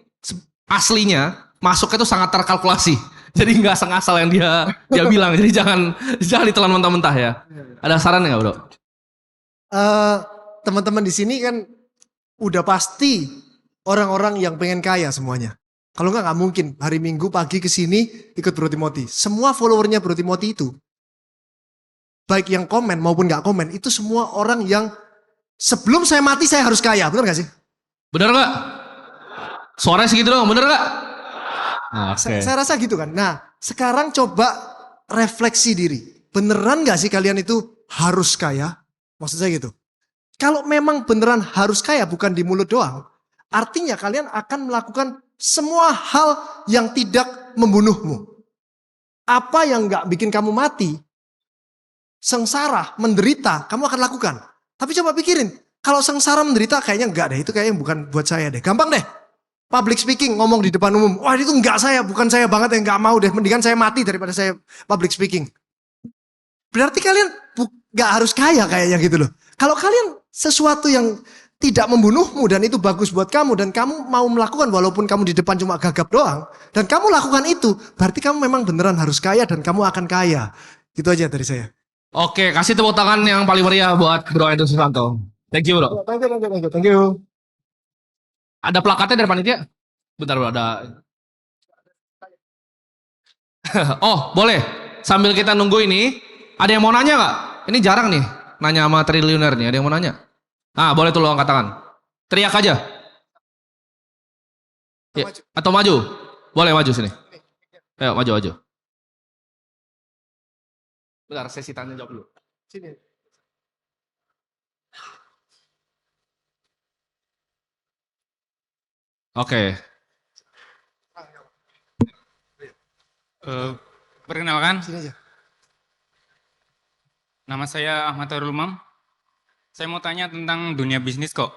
aslinya masuknya tuh sangat terkalkulasi. Jadi nggak sengasal yang dia bilang. Jadi jangan ditelan mentah-mentah ya. Ada saran nggak Bro? Teman-teman di sini kan udah pasti orang-orang yang pengen kaya semuanya. Kalau nggak mungkin hari Minggu pagi ke sini ikut Bro Timothy. Semua followernya Bro Timothy itu, baik yang komen maupun nggak komen, itu semua orang yang sebelum saya mati saya harus kaya. Benar nggak sih? Bener nggak? Suaranya segitu dong, bener nggak? Saya rasa gitu kan. Nah, sekarang coba refleksi diri. Beneran nggak sih kalian itu harus kaya? Maksud saya gitu. Kalau memang beneran harus kaya, bukan di mulut doang, artinya kalian akan melakukan semua hal yang tidak membunuhmu. Apa yang nggak bikin kamu mati, sengsara, menderita, kamu akan lakukan. Tapi coba pikirin, kalau sengsara menderita kayaknya enggak deh, itu kayaknya bukan buat saya deh. Gampang deh. Public speaking, ngomong di depan umum. Wah itu enggak saya, bukan saya banget, yang enggak mau deh. Mendingan saya mati daripada saya public speaking. Berarti kalian enggak harus kaya kayaknya gitu loh. Kalau kalian sesuatu yang tidak membunuhmu dan itu bagus buat kamu dan kamu mau melakukan walaupun kamu di depan cuma gagap doang dan kamu lakukan itu, berarti kamu memang beneran harus kaya dan kamu akan kaya. Gitu aja dari saya. Oke, kasih tepuk tangan yang paling meriah buat Bro Andrew Susanto. Thank you Bro. Thank you. Ada plakatnya dari panitia? Bentar Bro, ada. Oh, boleh. Sambil kita nunggu ini, ada yang mau nanya nggak? Ini jarang nih, nanya sama triliuner nih. Ada yang mau nanya? Ah, boleh tuh lo angkat tangan. Teriak aja. Ya, atau maju? Boleh maju sini. Ayo maju. Bentar, sesi tanya jawab dulu. Sini. Oke. Perkenalkan, Sini aja. nama saya Ahmad Hairul Umam. Saya mau tanya tentang dunia bisnis kok.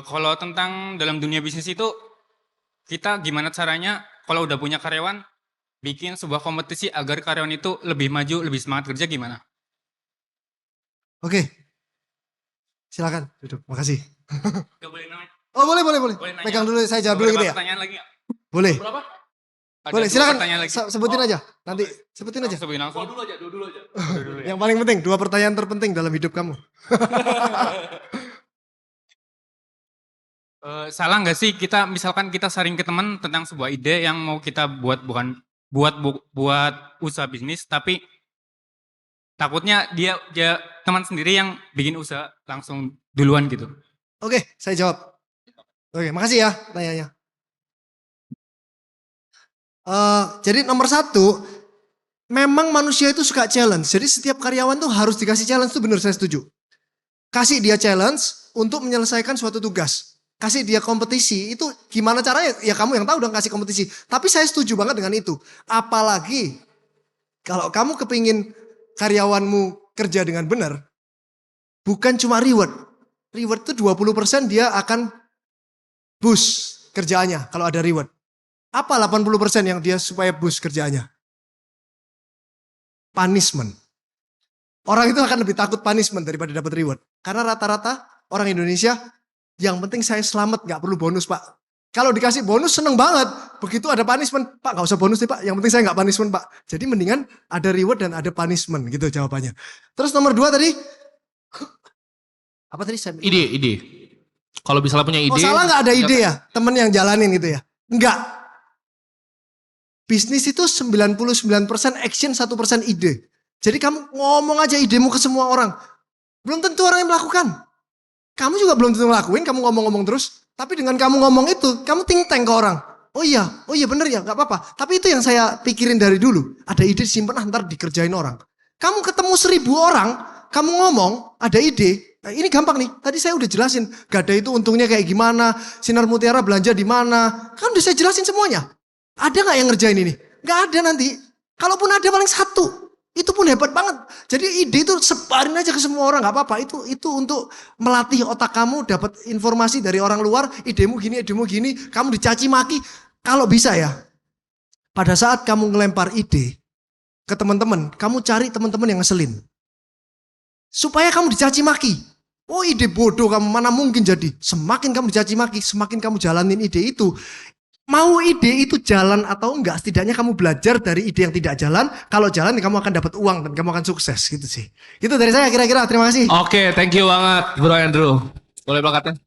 Kalau tentang dalam dunia bisnis itu, kita gimana caranya kalau udah punya karyawan, bikin sebuah kompetisi agar karyawan itu lebih maju, lebih semangat kerja gimana? Oke. Silakan duduk. Makasih. Gak boleh nanya. Oh boleh. Boleh nanya. Pegang dulu, saya jawab dulu gitu ya. Pertanyaan lagi nggak? Boleh. Berapa? Ada Boleh, dua silakan pertanyaan lagi. sebutin aja. Nanti sebutin aja. Sebutin langsung. Dua dulu aja. Yang paling penting, 2 pertanyaan terpenting dalam hidup kamu. Salah nggak sih kita misalkan kita sharing ke teman tentang sebuah ide yang mau kita buat bukan buat usaha bisnis, tapi takutnya dia teman sendiri yang bikin usaha langsung duluan gitu. Oke, saya jawab. Oke, makasih ya tanyanya. Jadi nomor 1, memang manusia itu suka challenge. Jadi setiap karyawan tuh harus dikasih challenge, itu benar, saya setuju. Kasih dia challenge untuk menyelesaikan suatu tugas. Kasih dia kompetisi, itu gimana caranya? Ya kamu yang tahu dong kasih kompetisi. Tapi saya setuju banget dengan itu. Apalagi kalau kamu kepingin karyawanmu kerja dengan benar, bukan cuma reward. Reward itu 20% dia akan boost kerjaannya kalau ada reward. Apa 80% yang dia supaya boost kerjaannya? Punishment. Orang itu akan lebih takut punishment daripada dapat reward. Karena rata-rata orang Indonesia, yang penting saya selamat, gak perlu bonus pak. Kalau dikasih bonus seneng banget. Begitu ada punishment, pak gak usah bonus nih pak, yang penting saya gak punishment pak. Jadi mendingan ada reward dan ada punishment gitu jawabannya. Terus nomor 2 tadi, apa tadi saya bilang? Ide. Kalau misalnya punya ide. Oh salah gak ada ide ya? Temen yang jalanin gitu ya? Enggak. Bisnis itu 99% action, 1% ide. Jadi kamu ngomong aja idemu ke semua orang. Belum tentu orang yang melakukan. Kamu juga belum tentu ngelakuin, kamu ngomong-ngomong terus. Tapi dengan kamu ngomong itu, kamu think tank ke orang. Oh iya bener ya, gak apa-apa. Tapi itu yang saya pikirin dari dulu. Ada ide simpen, ntar dikerjain orang. Kamu ketemu 1000 orang, kamu ngomong, ada ide. Nah, ini gampang nih, tadi saya udah jelasin. Gada itu untungnya kayak gimana, Sinar Mutiara belanja di mana. Kan udah saya jelasin semuanya. Ada gak yang ngerjain ini? Gak ada nanti. Kalaupun ada paling 1. Itu pun hebat banget. Jadi ide itu sebarin aja ke semua orang, nggak apa-apa. Itu untuk melatih otak kamu dapat informasi dari orang luar. Idemu gini, kamu dicaci maki. Kalau bisa ya, pada saat kamu ngelempar ide ke teman-teman, kamu cari teman-teman yang ngeselin, supaya kamu dicaci maki. Oh ide bodoh kamu, mana mungkin jadi. Semakin kamu dicaci maki, semakin kamu jalanin ide itu. Mau ide itu jalan atau enggak, setidaknya kamu belajar dari ide yang tidak jalan. Kalau jalan kamu akan dapat uang dan kamu akan sukses gitu sih. Itu dari saya kira-kira, terima kasih. Oke, thank you banget Bro Andrew. Boleh plakatnya?